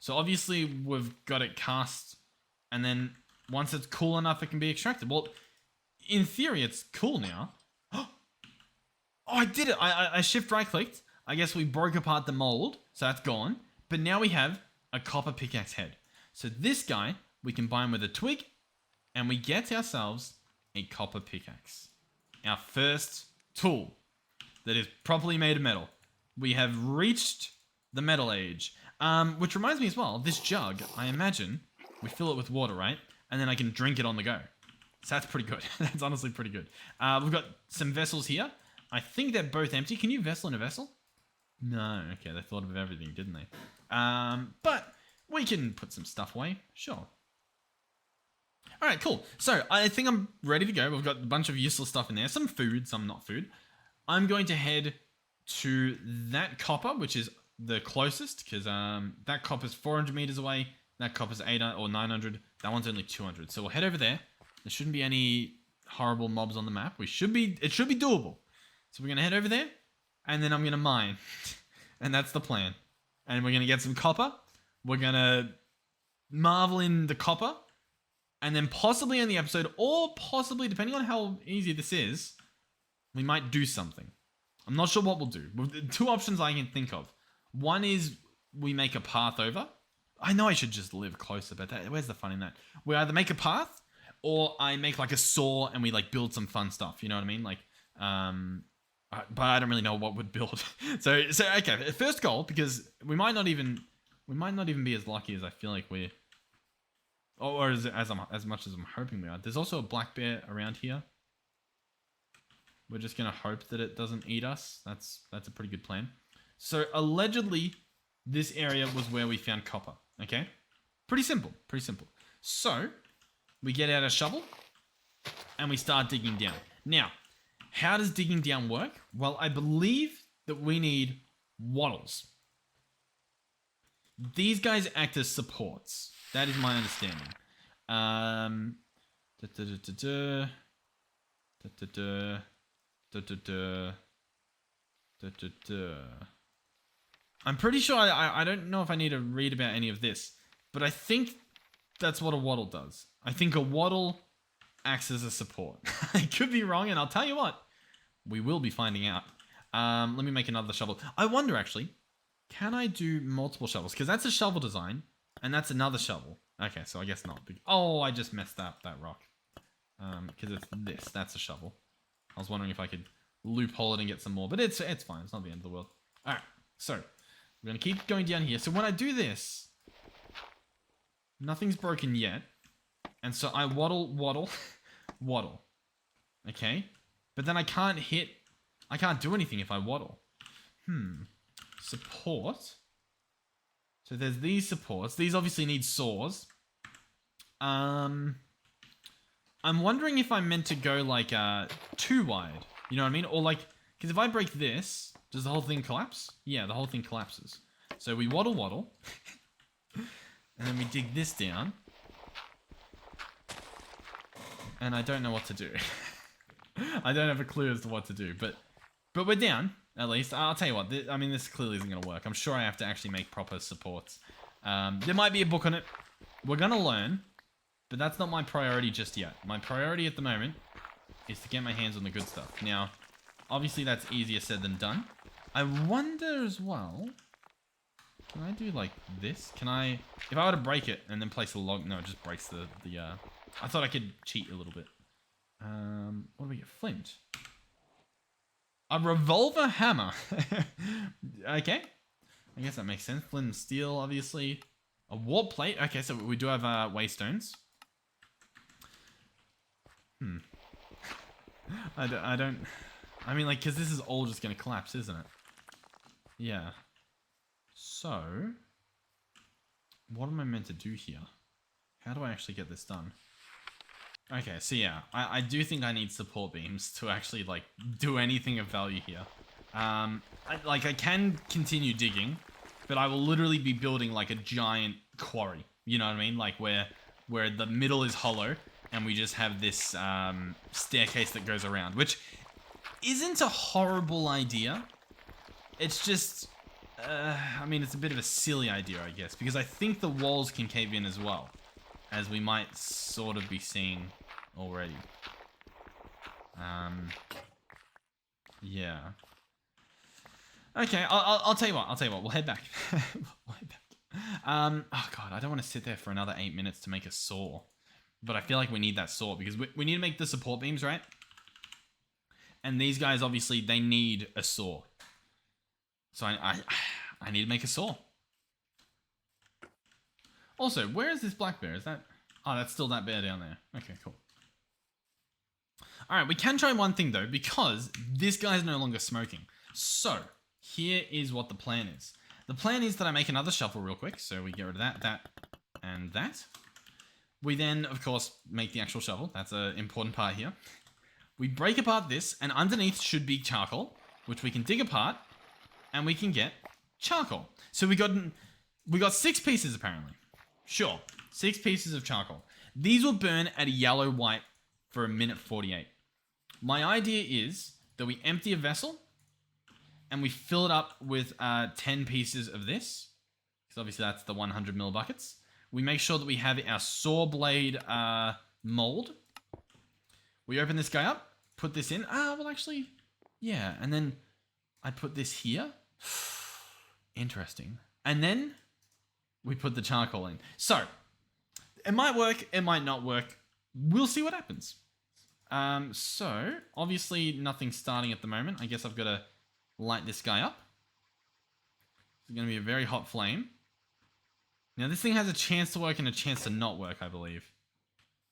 S1: So obviously, we've got it cast. And then once it's cool enough, it can be extracted. Well, in theory, it's cool now. Oh, I did it. I shift right clicked. I guess we broke apart the mold, so that's gone. But now we have a copper pickaxe head. So this guy, we combine with a twig, and we get ourselves a copper pickaxe. Our first tool that is properly made of metal. We have reached the metal age. Which reminds me as well, this jug, I imagine, we fill it with water, right? And then I can drink it on the go. So that's pretty good. That's honestly pretty good. We've got some vessels here. I think they're both empty. Can you vessel in a vessel? No. Okay, they thought of everything, didn't they? But we can put some stuff away. Sure. All right, cool. So I think I'm ready to go. We've got a bunch of useless stuff in there. Some food, some not food. I'm going to head to that copper, which is the closest, because that copper's 400 meters away. That copper's 800 or 900. That one's only 200. So we'll head over there. There shouldn't be any horrible mobs on the map. It should be doable. So we're going to head over there, and then I'm going to mine. And that's the plan. And we're going to get some copper. We're going to marvel in the copper. And then possibly in the episode, or possibly, depending on how easy this is, we might do something. I'm not sure what we'll do. Two options I can think of. One is we make a path over. I know I should just live closer, but where's the fun in that? We either make a path, or I make like a saw and we like build some fun stuff. You know what I mean? Like, but I don't really know what would build. so okay. First goal, because we might not even be as lucky as I feel like we're, or as much as I'm hoping we are. There's also a black bear around here. We're just gonna hope that it doesn't eat us. That's a pretty good plan. So allegedly, this area was where we found copper. Okay, pretty simple. So we get out a shovel and we start digging down. Now, how does digging down work? Well, I believe that we need wattles. These guys act as supports. That is my understanding. I'm pretty sure I don't know if I need to read about any of this, but I think that's what a wattle does. I think a wattle acts as a support. I could be wrong, and I'll tell you what, we will be finding out. Let me make another shovel. I wonder actually, can I do multiple shovels? Because that's a shovel design, and that's another shovel. Okay, so I guess not. Oh, I just messed up that rock. Because it's this. That's a shovel. I was wondering if I could loophole it and get some more, but it's fine. It's not the end of the world. All right, so we're gonna keep going down here. So when I do this, nothing's broken yet, and so I waddle, waddle. Okay, but then I can't do anything if I waddle. Support. So there's these supports. These obviously need saws. I'm wondering if I'm meant to go like too wide. You know what I mean? Or like, because if I break this, does the whole thing collapse? Yeah, the whole thing collapses. So we waddle. And then we dig this down. And I don't know what to do. I don't have a clue as to what to do. But we're down, at least. I'll tell you what, this clearly isn't going to work. I'm sure I have to actually make proper supports. There might be a book on it. We're going to learn. But that's not my priority just yet. My priority at the moment is to get my hands on the good stuff. Now, obviously that's easier said than done. I wonder as well, can I do like this? Can I, if I were to break it and then place a log, no, it just breaks the I thought I could cheat a little bit. What do we get? Flint. A revolver hammer. Okay. I guess that makes sense. Flint and steel, obviously. A warp plate. Okay, so we do have waystones. I mean, like, because this is all just going to collapse, isn't it? Yeah. So, what am I meant to do here? How do I actually get this done? Okay, so yeah, I do think I need support beams to actually, like, do anything of value here. I can continue digging, but I will literally be building, like, a giant quarry. You know what I mean? Like, where the middle is hollow, and we just have this staircase that goes around, which isn't a horrible idea. It's just, I mean, it's a bit of a silly idea, I guess, because I think the walls can cave in as well. as we might sort of be seeing already. Yeah. Okay, I'll tell you what. I'll tell you what. We'll head back. We'll head back. Oh god, I don't want to sit there for another 8 minutes to make a saw, but I feel like we need that saw because we need to make the support beams, right? And these guys obviously they need a saw, so I need to make a saw. Also, where is this black bear? Is that? Oh, that's still that bear down there. Okay, cool. All right, we can try one thing though because this guy's no longer smoking. So here is what the plan is. The plan is that I make another shovel real quick. So we get rid of that, and that. We then, of course, make the actual shovel. That's an important part here. We break apart this, and underneath should be charcoal, which we can dig apart, and we can get charcoal. So we got 6 pieces apparently. Sure, 6 pieces of charcoal. These will burn at a yellow-white for 1:48. My idea is that we empty a vessel, and we fill it up with 10 pieces of this, because obviously that's the 100 ml buckets. We make sure that we have our saw blade mold. We open this guy up, put this in. Well actually, yeah. And then I put this here. Interesting. And then we put the charcoal in. So, it might work, it might not work. We'll see what happens. So, obviously nothing's starting at the moment. I guess I've got to light this guy up. It's going to be a very hot flame. Now this thing has a chance to work and a chance to not work, I believe.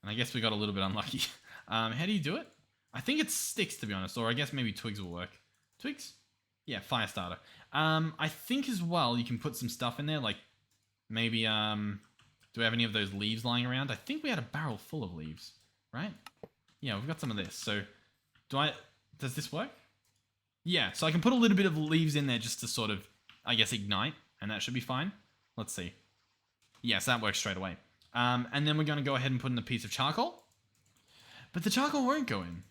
S1: And I guess we got a little bit unlucky. How do you do it? I think it's sticks, to be honest. Or I guess maybe twigs will work. Twigs? Yeah, fire starter. I think as well you can put some stuff in there. Like maybe, do we have any of those leaves lying around? I think we had a barrel full of leaves, right? Yeah, we've got some of this. So does this work? Yeah, so I can put a little bit of leaves in there just to sort of, I guess, ignite, and that should be fine. Let's see. Yes, that works straight away. And then we're going to go ahead and put in a piece of charcoal. But the charcoal won't go in.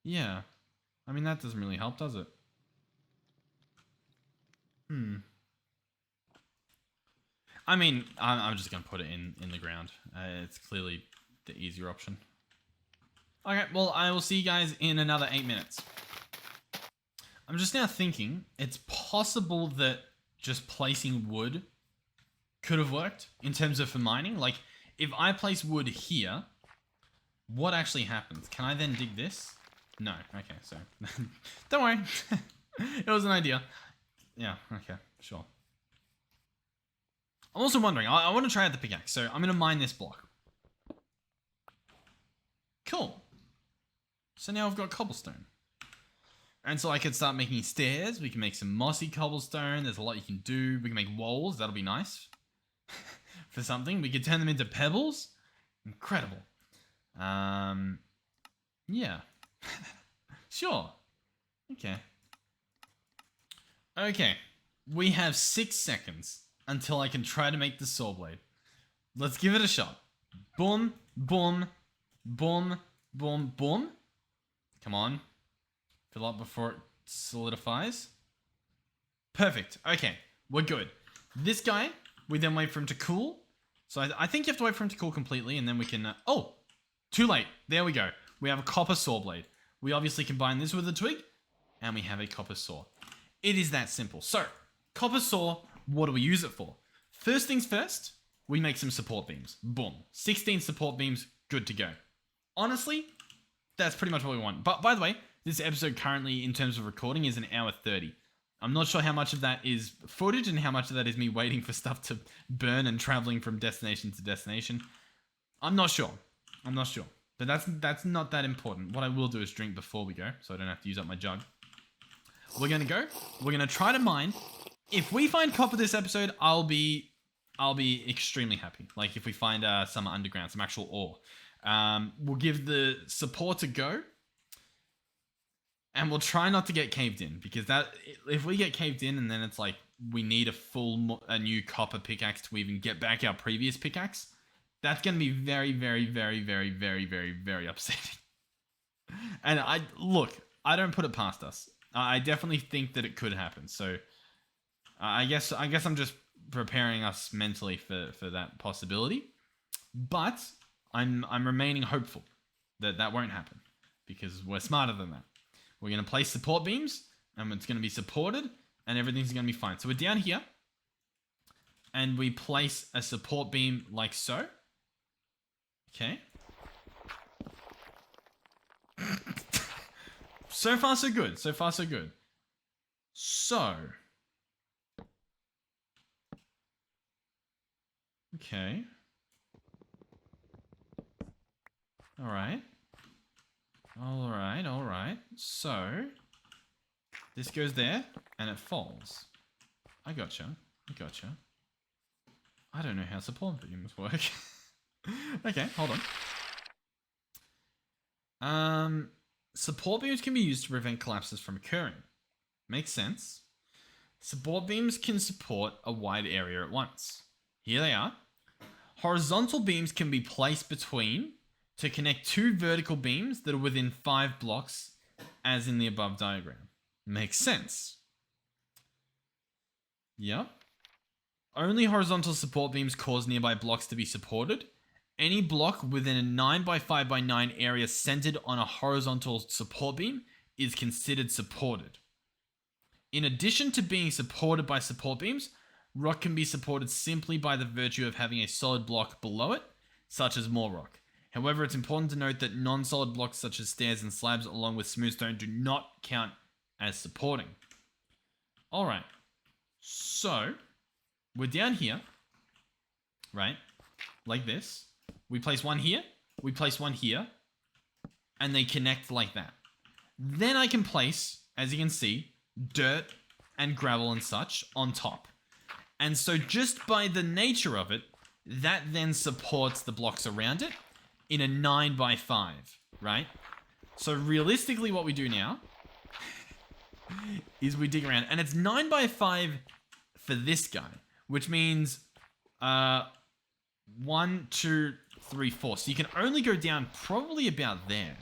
S1: Yeah. I mean, that doesn't really help, does it? I mean, I'm just going to put it in the ground. It's clearly the easier option. Okay, well, I will see you guys in another 8 minutes. I'm just now thinking, it's possible that just placing wood could have worked in terms of for mining. Like, if I place wood here, what actually happens? Can I then dig this? No. Okay, so don't worry. It was an idea. Yeah, okay, sure. I'm also wondering, I want to try out the pickaxe, so I'm going to mine this block. Cool. So now I've got cobblestone. And so I can start making stairs. We can make some mossy cobblestone. There's a lot you can do. We can make walls. That'll be nice. For something. We could turn them into pebbles. Incredible. Yeah. Sure. Okay. Okay. We have 6 seconds until I can try to make the saw blade. Let's give it a shot. Boom, boom, boom, boom, boom. Come on. Fill up before it solidifies. Perfect. Okay, we're good. This guy, we then wait for him to cool. So I think you have to wait for him to cool completely and then we can... oh, too late. There we go. We have a copper saw blade. We obviously combine this with a twig and we have a copper saw. It is that simple. So, copper saw, what do we use it for? First things first, we make some support beams. Boom. 16 support beams, good to go. Honestly, that's pretty much what we want. But by the way, this episode currently, in terms of recording, is 1:30. I'm not sure how much of that is footage and how much of that is me waiting for stuff to burn and traveling from destination to destination. I'm not sure. But that's not that important. What I will do is drink before we go, so I don't have to use up my jug. We're going to go. We're going to try to mine. If we find copper this episode, I'll be extremely happy. Like if we find some underground, some actual ore. We'll give the support a go. And we'll try not to get caved in, because that if we get caved in and then it's like we need a new copper pickaxe to even get back our previous pickaxe, that's going to be very, very, very, very, very, very, very upsetting. And I don't put it past us. I definitely think that it could happen. So I guess I'm just preparing us mentally for that possibility. But I'm remaining hopeful that that won't happen because we're smarter than that. We're going to place support beams and it's going to be supported and everything's going to be fine. So we're down here and we place a support beam like so. Okay. So far, so good. So far, so good. So. Okay. All right. All right, all right. So. This goes there and it falls. I gotcha. I gotcha. I don't know how support beams work. Okay, hold on. Support beams can be used to prevent collapses from occurring. Makes sense. Support beams can support a wide area at once. Here they are. Horizontal beams can be placed between to connect two vertical beams that are within 5 blocks, as in the above diagram. Makes sense. Yep. Only horizontal support beams cause nearby blocks to be supported. Any block within a 9x5x9 area centered on a horizontal support beam is considered supported. In addition to being supported by support beams, rock can be supported simply by the virtue of having a solid block below it, such as more rock. However, it's important to note that non-solid blocks such as stairs and slabs along with smooth stone do not count as supporting. Alright, so we're down here, right, like this. We place one here, we place one here, and they connect like that. Then I can place, as you can see, dirt and gravel and such on top. And so just by the nature of it, that then supports the blocks around it in a 9x5, right? So realistically what we do now is we dig around, and it's 9x5 for this guy, which means 1, 2, 3, 4. So you can only go down probably about there,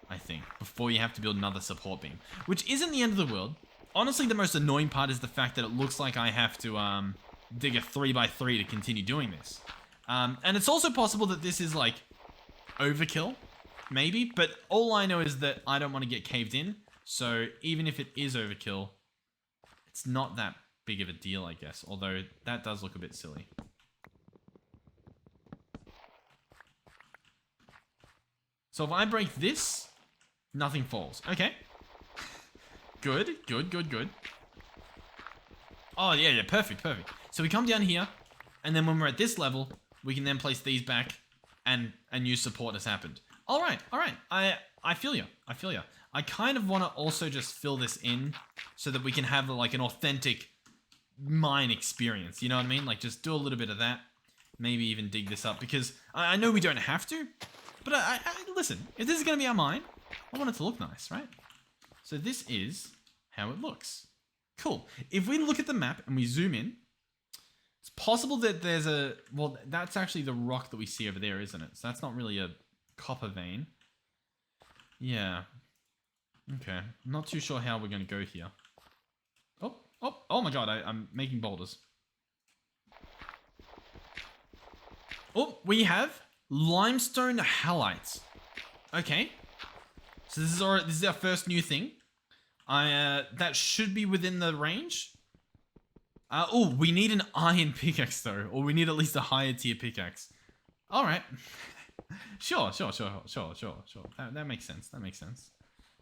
S1: I think, before you have to build another support beam, which isn't the end of the world. Honestly, the most annoying part is the fact that it looks like I have to dig a 3x3 to continue doing this. And it's also possible that this is like overkill, maybe, but all I know is that I don't want to get caved in. So even if it is overkill, it's not that big of a deal, I guess, although that does look a bit silly. So if I break this, nothing falls. Okay. Good, good, good, good. Oh, yeah, perfect, perfect. So we come down here, and then when we're at this level, we can then place these back, and a new support has happened. All right. I feel you. I feel you. I kind of want to also just fill this in so that we can have like an authentic mine experience. You know what I mean? Like just do a little bit of that. Maybe even dig this up because I know we don't have to. But listen, if this is going to be our mine, I want it to look nice, right? So this is how it looks. Cool. If we look at the map and we zoom in, it's possible that there's a... Well, that's actually the rock that we see over there, isn't it? So that's not really a copper vein. Yeah. Okay. I'm not too sure how we're going to go here. Oh my god, I'm making boulders. Oh, we have limestone halites. Okay. So this is our first new thing. That should be within the range. Oh, we need an iron pickaxe though, or we need at least a higher tier pickaxe. All right. Sure. That makes sense. That makes sense.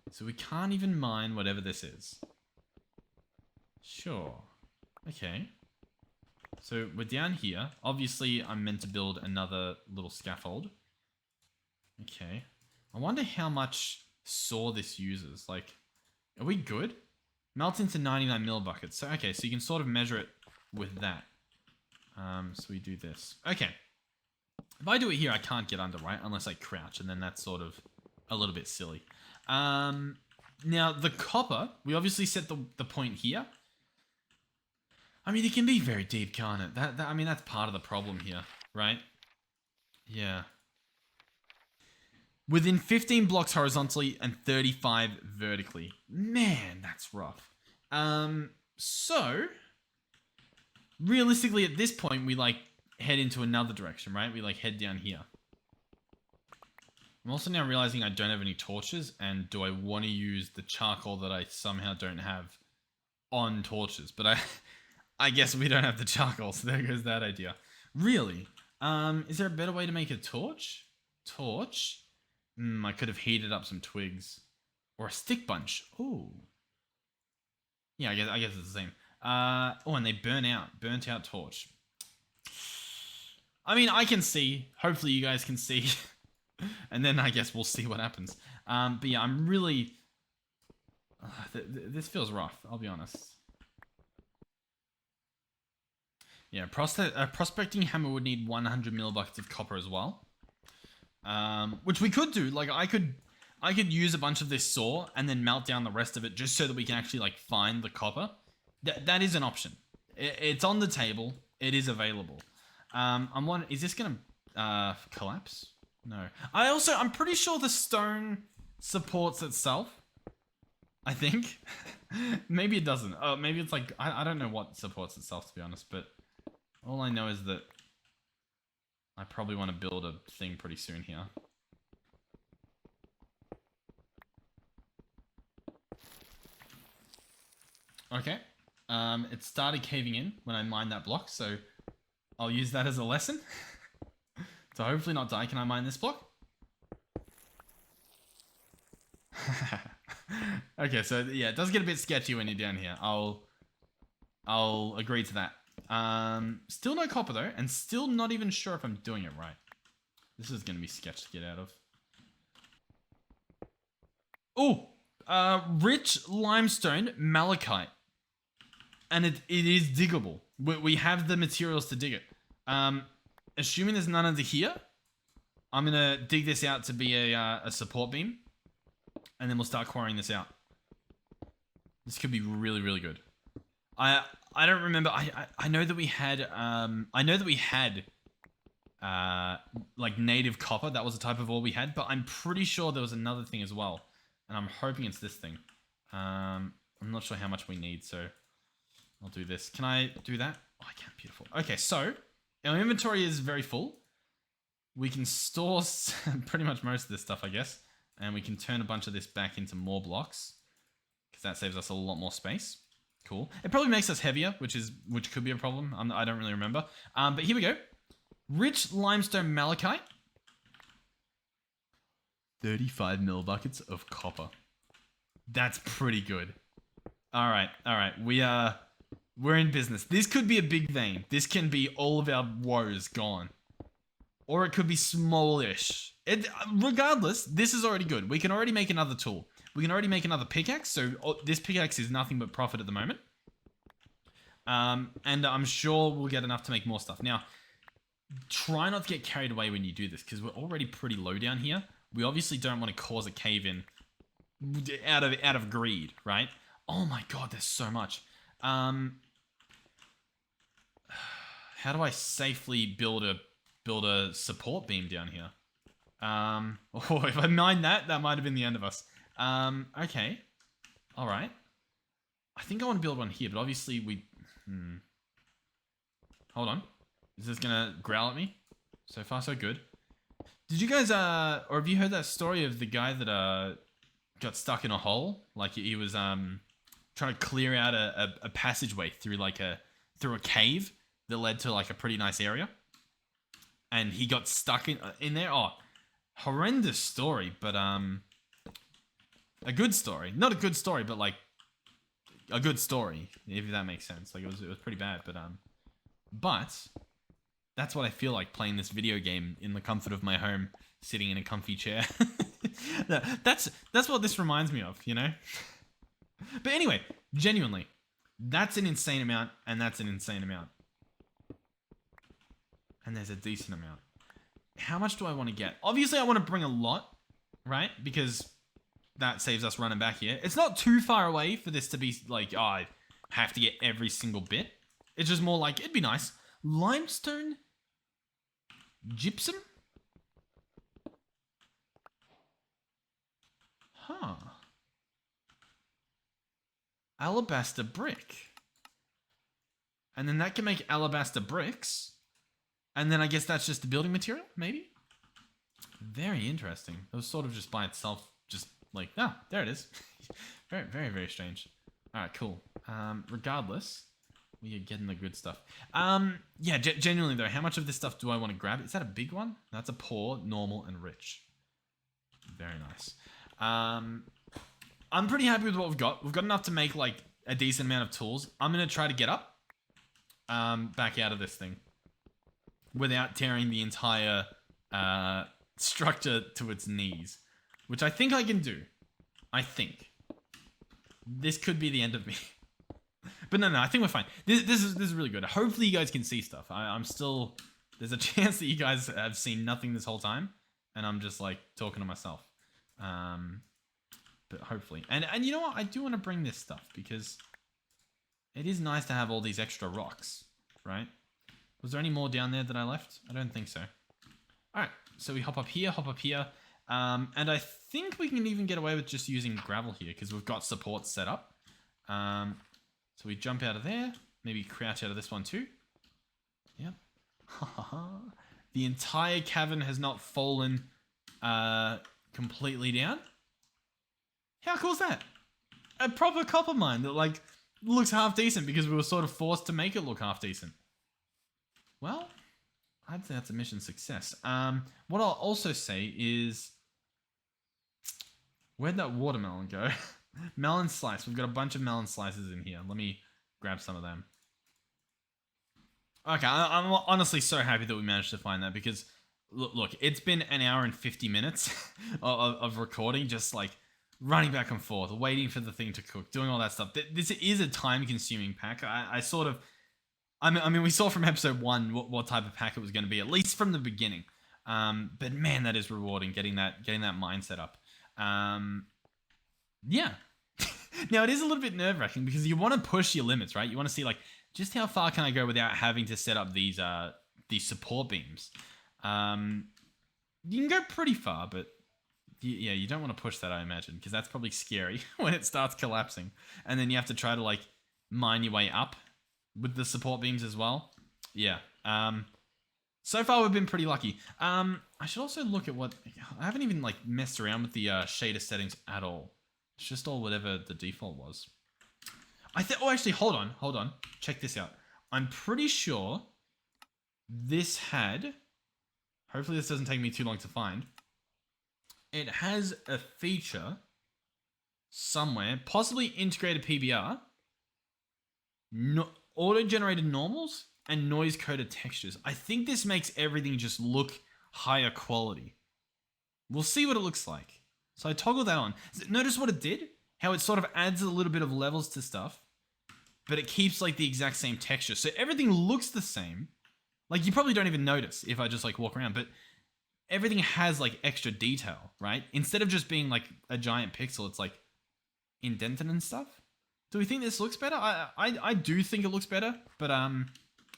S1: So we can't even mine whatever this is. Sure. Okay. So we're down here. Obviously, I'm meant to build another little scaffold. Okay. I wonder how much saw this uses. Like, are we good? Melts into 99 mil buckets. So, okay, so you can sort of measure it with that. So we do this. Okay. If I do it here, I can't get under, right? Unless I crouch, and then that's sort of a little bit silly. Now, the copper, we obviously set the point here. I mean, it can be very deep, can't it? I mean, that's part of the problem here, right? Yeah. Within 15 blocks horizontally and 35 vertically. Man, that's rough. So realistically at this point, we like head into another direction, right? We like head down here. I'm also now realizing I don't have any torches, and do I want to use the charcoal that I somehow don't have on torches? But I guess we don't have the charcoal, so there goes that idea. Really? Is there a better way to make a torch? Torch? I could have heated up some twigs. Or a stick bunch. Ooh. Yeah, I guess it's the same. Oh, and they burn out. Burnt out torch. I mean, I can see. Hopefully you guys can see. And then I guess we'll see what happens. But yeah, I'm really... this feels rough, I'll be honest. Yeah, prospecting hammer would need 100 millibuckets of copper as well. Which we could do. Like, I could use a bunch of this saw and then melt down the rest of it just so that we can actually, like, find the copper. That is an option. It's on the table. It is available. I'm wondering, is this going to collapse? No. I'm pretty sure the stone supports itself. I think. Maybe it doesn't. Maybe it's like, I don't know what supports itself, to be honest, but all I know is that I probably want to build a thing pretty soon here. Okay. It started caving in when I mined that block, so I'll use that as a lesson. To hopefully not die. Can I mine this block? Okay, so yeah, it does get a bit sketchy when you're down here. I'll agree to that. Still no copper though, and still not even sure if I'm doing it right. This is gonna be sketch to get out of. Oh, rich limestone malachite, and it is diggable. We have the materials to dig it. Assuming there's none under here, I'm gonna dig this out to be a support beam, and then we'll start quarrying this out. This could be really, really good. I don't remember. I know that we had like native copper. That was the type of ore we had, but I'm pretty sure there was another thing as well, and I'm hoping it's this thing. I'm not sure how much we need, so I'll do this. Can I do that? Oh, I can. Beautiful. Okay, so our inventory is very full. We can store pretty much most of this stuff, I guess, and we can turn a bunch of this back into more blocks because that saves us a lot more space. Cool. It probably makes us heavier, which could be a problem. I don't really remember. But here we go. Rich limestone malachite. 35 millibuckets of copper. That's pretty good. All right. We're in business. This could be a big vein. This can be all of our woes gone. Or it could be smallish. Regardless, this is already good. We can already make another tool. We can already make another pickaxe. So this pickaxe is nothing but profit at the moment. And I'm sure we'll get enough to make more stuff. Now, try not to get carried away when you do this, because we're already pretty low down here. We obviously don't want to cause a cave-in out of greed, right? Oh my god, there's so much. How do I safely build a support beam down here? Oh, if I mine that might have been the end of us. Okay. All right. I think I want to build one here, but obviously we... Hold on. Is this gonna growl at me? So far, so good. Did you guys, or have you heard that story of the guy that, got stuck in a hole? Like, he was, trying to clear out a passageway through, through a cave that led to, like, a pretty nice area. And he got stuck in there. Oh, horrendous story, but, a good story. Not a good story, but, like, a good story, if that makes sense. Like, it was pretty bad, but that's what I feel like playing this video game in the comfort of my home, sitting in a comfy chair. That's what this reminds me of, you know? But anyway, genuinely, that's an insane amount, and that's an insane amount. And there's a decent amount. How much do I want to get? Obviously, I want to bring a lot, right? Because that saves us running back here. It's not too far away for this to be like, oh, I have to get every single bit. It's just more like, it'd be nice. Limestone gypsum? alabaster brick. And then that can make alabaster bricks. And then I guess that's just the building material, maybe? Very interesting. It was sort of just by itself, just like, ah, there it is. Very, very, very strange. All right, cool. Regardless, we are getting the good stuff. Yeah, genuinely though, how much of this stuff do I want to grab? Is that a big one? That's a poor, normal, and rich. Very nice. I'm pretty happy with what we've got. We've got enough to make like a decent amount of tools. I'm going to try to get up back out of this thing without tearing the entire structure to its knees, which I think I can do. I think. This could be the end of me. But no, I think we're fine. This is really good. Hopefully you guys can see stuff. I'm still... There's a chance that you guys have seen nothing this whole time, and I'm just like talking to myself. But hopefully. And you know what? I do want to bring this stuff because it is nice to have all these extra rocks, right? Was there any more down there that I left? I don't think so. All right, so we hop up here. And I think we can even get away with just using gravel here because we've got support set up. So we jump out of there, maybe crouch out of this one too. Yep. The entire cavern has not fallen completely down. How cool is that? A proper copper mine that like looks half decent because we were sort of forced to make it look half decent. Well, I'd say that's a mission success. What I'll also say is, where'd that watermelon go? Melon slice. We've got a bunch of melon slices in here. Let me grab some of them. Okay, I'm honestly so happy that we managed to find that because, look, it's been an hour and 50 minutes of recording, just like running back and forth, waiting for the thing to cook, doing all that stuff. This is a time-consuming pack. I mean, we saw from episode 1 what type of pack it was going to be, at least from the beginning. But man, that is rewarding, getting that mindset up. Yeah. Now, it is a little bit nerve-wracking because you want to push your limits, right? You want to see, like, just how far can I go without having to set up these support beams. You can go pretty far, but yeah, you don't want to push that, I imagine, because that's probably scary when it starts collapsing. And then you have to try to, like, mine your way up with the support beams as well. Yeah. So far, we've been pretty lucky. I should also look at what... I haven't even, like, messed around with the shader settings at all. It's just all whatever the default was. Oh, actually, hold on. Check this out. I'm pretty sure this had... Hopefully this doesn't take me too long to find. It has a feature somewhere, possibly integrated PBR, auto-generated normals, and noise-coded textures. I think this makes everything just look higher quality. We'll see what it looks like. So I toggled that on. Notice what it did? How it sort of adds a little bit of levels to stuff, but it keeps like the exact same texture. So everything looks the same. Like you probably don't even notice if I just like walk around, but everything has like extra detail, right? Instead of just being like a giant pixel, it's like indented and stuff. Do we think this looks better? I do think it looks better, but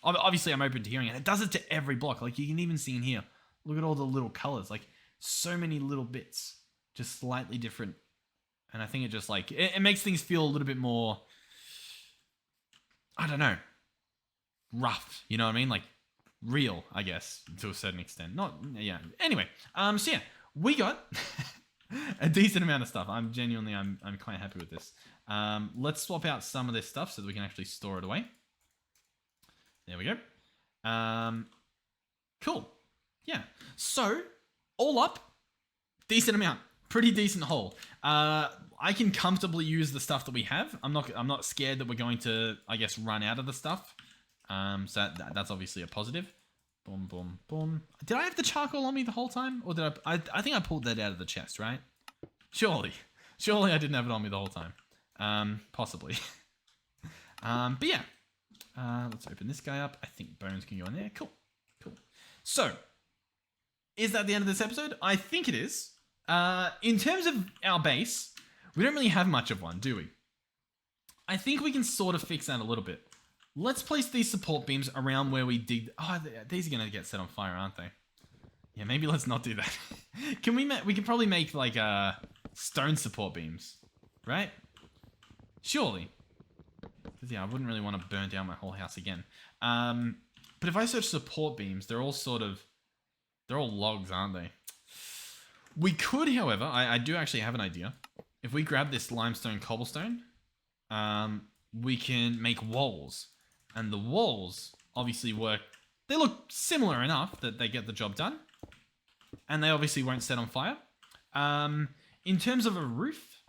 S1: obviously I'm open to hearing it. It does it to every block. Like you can even see in here. Look at all the little colors. Like so many little bits, just slightly different. And I think it just like, it makes things feel a little bit more, I don't know, rough. You know what I mean? Like real, I guess, to a certain extent. Not, yeah. Anyway, so yeah, we got a decent amount of stuff. I'm quite happy with this. Let's swap out some of this stuff so that we can actually store it away. There we go. Cool. Yeah. So, all up, decent amount. Pretty decent haul. I can comfortably use the stuff that we have. I'm not scared that we're going to, I guess, run out of the stuff. So that's obviously a positive. Boom, boom, boom. Did I have the charcoal on me the whole time? Or did I think I pulled that out of the chest, right? Surely I didn't have it on me the whole time. Possibly. But yeah. Let's open this guy up. I think bones can go in there. Cool. So, is that the end of this episode? I think it is. In terms of our base, we don't really have much of one, do we? I think we can sort of fix that a little bit. Let's place these support beams around where we dig. Oh, these are going to get set on fire, aren't they? Yeah, maybe let's not do that. We can probably make like stone support beams, right? Surely. Because, yeah, I wouldn't really want to burn down my whole house again. But if I search support beams, they're all logs, aren't they? We could, however, I do actually have an idea. If we grab this limestone cobblestone, we can make walls. And the walls obviously work. They look similar enough that they get the job done. And they obviously won't set on fire. In terms of a roof,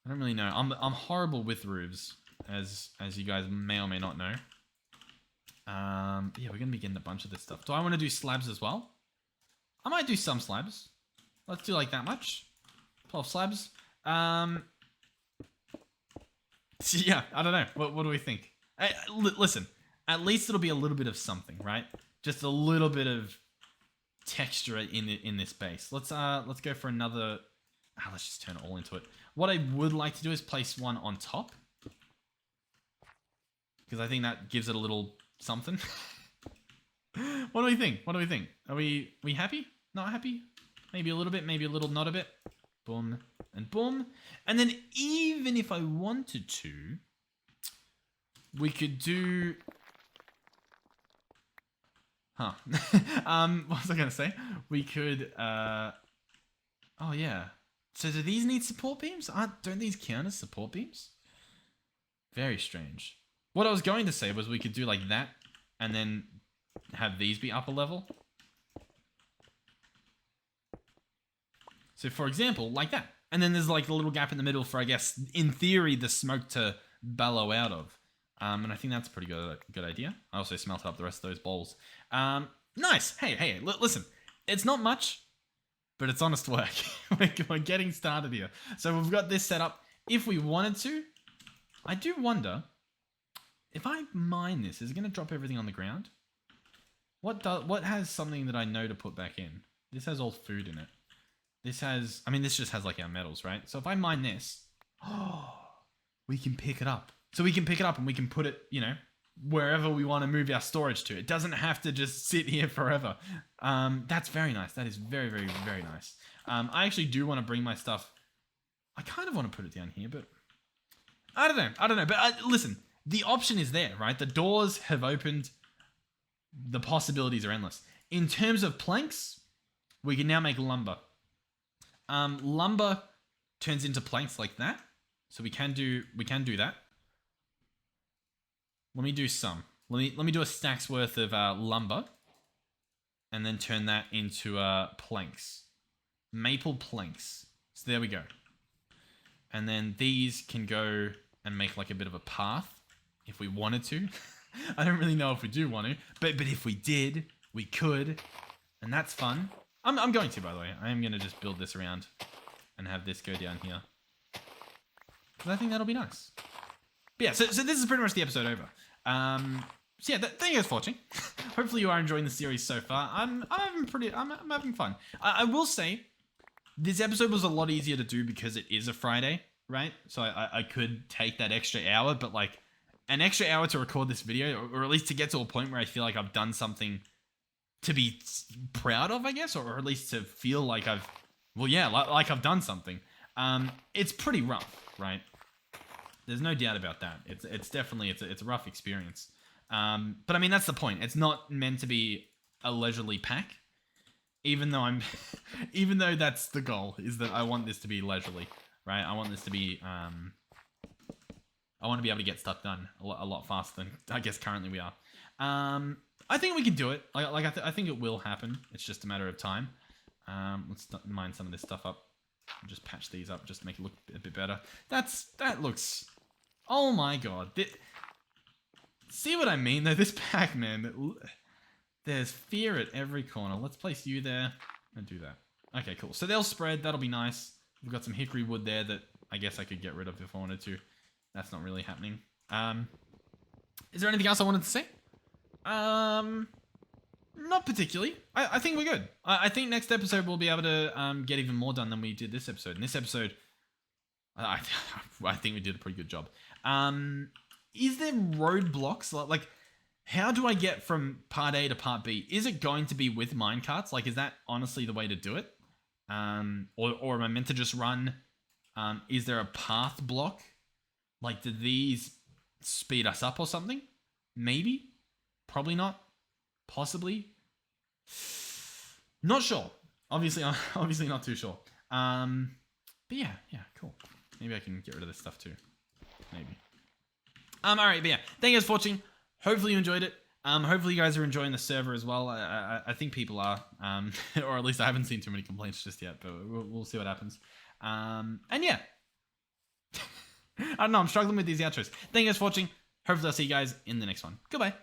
S1: I don't really know. I'm horrible with roofs, as you guys may or may not know. Yeah, we're going to be getting a bunch of this stuff. Do I want to do slabs as well? I might do some slabs. Let's do like that much. 12 slabs. So yeah, I don't know. What do we think? Listen, at least it'll be a little bit of something, right? Just a little bit of texture in this base. Let's go for another. Let's just turn it all into it. What I would like to do is place one on top, because I think that gives it a little something. What do we think? What do we think? Are we happy? Not happy? Maybe a little bit, maybe a little not a bit. Boom and boom. And then even if I wanted to, we could do... What was I going to say? We could... Oh, yeah. So do these need support beams? Don't these count as support beams? Very strange. What I was going to say was we could do like that and then have these be upper level. So for example, like that. And then there's like a little gap in the middle for, I guess, in theory, the smoke to bellow out of. And I think that's a pretty good idea. I also smelted up the rest of those bowls. Nice. Hey, listen. It's not much, but it's honest work. We're getting started here. So we've got this set up. If we wanted to, I do wonder, if I mine this, is it going to drop everything on the ground? What has something that I know to put back in? This has all food in it. This has, I mean, this just has like our metals, right? So if I mine this, we can pick it up. So we can pick it up and we can put it, you know, wherever we want to move our storage to. It doesn't have to just sit here forever. That's very nice. That is very, very, very nice. I actually do want to bring my stuff. I kind of want to put it down here, but I don't know. But listen, the option is there, right? The doors have opened. The possibilities are endless. In terms of planks, we can now make lumber. Lumber turns into planks like that. So we can do that. Let me do some. Let me do a stack's worth of lumber, and then turn that into planks, maple planks. So there we go. And then these can go and make like a bit of a path if we wanted to. I don't really know if we do want to, but if we did, we could, and that's fun. I'm going to, by the way. I am going to just build this around and have this go down here, because I think that'll be nice. But yeah, so this is pretty much the episode over. So yeah, thank you guys for watching. Hopefully you are enjoying the series so far. I'm having fun. I will say, this episode was a lot easier to do because it is a Friday, right? So I could take that extra hour, but like an extra hour to record this video, or at least to get to a point where I feel like I've done something to be proud of, I guess, or at least to feel like like I've done something. It's pretty rough, right? There's no doubt about that. It's definitely a rough experience. But I mean, that's the point. It's not meant to be a leisurely pack, even though that's the goal, is that I want this to be leisurely, right? I want this to be, I want to be able to get stuff done a lot faster than I guess currently we are. I think we can do it. I think it will happen. It's just a matter of time. Let's mine some of this stuff up. Just patch these up just to make it look a bit better. That looks... Oh my god. See what I mean though? This pack, man. There's fear at every corner. Let's place you there and do that. Okay, cool. So they'll spread. That'll be nice. We've got some hickory wood there that I guess I could get rid of if I wanted to. That's not really happening. Is there anything else I wanted to say? Not particularly. I think we're good. I think next episode we'll be able to get even more done than we did this episode. In this episode, I think we did a pretty good job. Is there roadblocks? Like, how do I get from part A to part B? Is it going to be with minecarts? Like, is that honestly the way to do it? Or am I meant to just run? Is there a path block Like, did these speed us up or something? Maybe. Probably not. Possibly. Not sure. Obviously not too sure. But yeah, cool. Maybe I can get rid of this stuff too. Maybe. Alright, but yeah. Thank you guys for watching. Hopefully you enjoyed it. Hopefully you guys are enjoying the server as well. I think people are. Or at least I haven't seen too many complaints just yet, but we'll see what happens. And yeah. I don't know, I'm struggling with these outros. Thank you guys for watching. Hopefully I'll see you guys in the next one. Goodbye.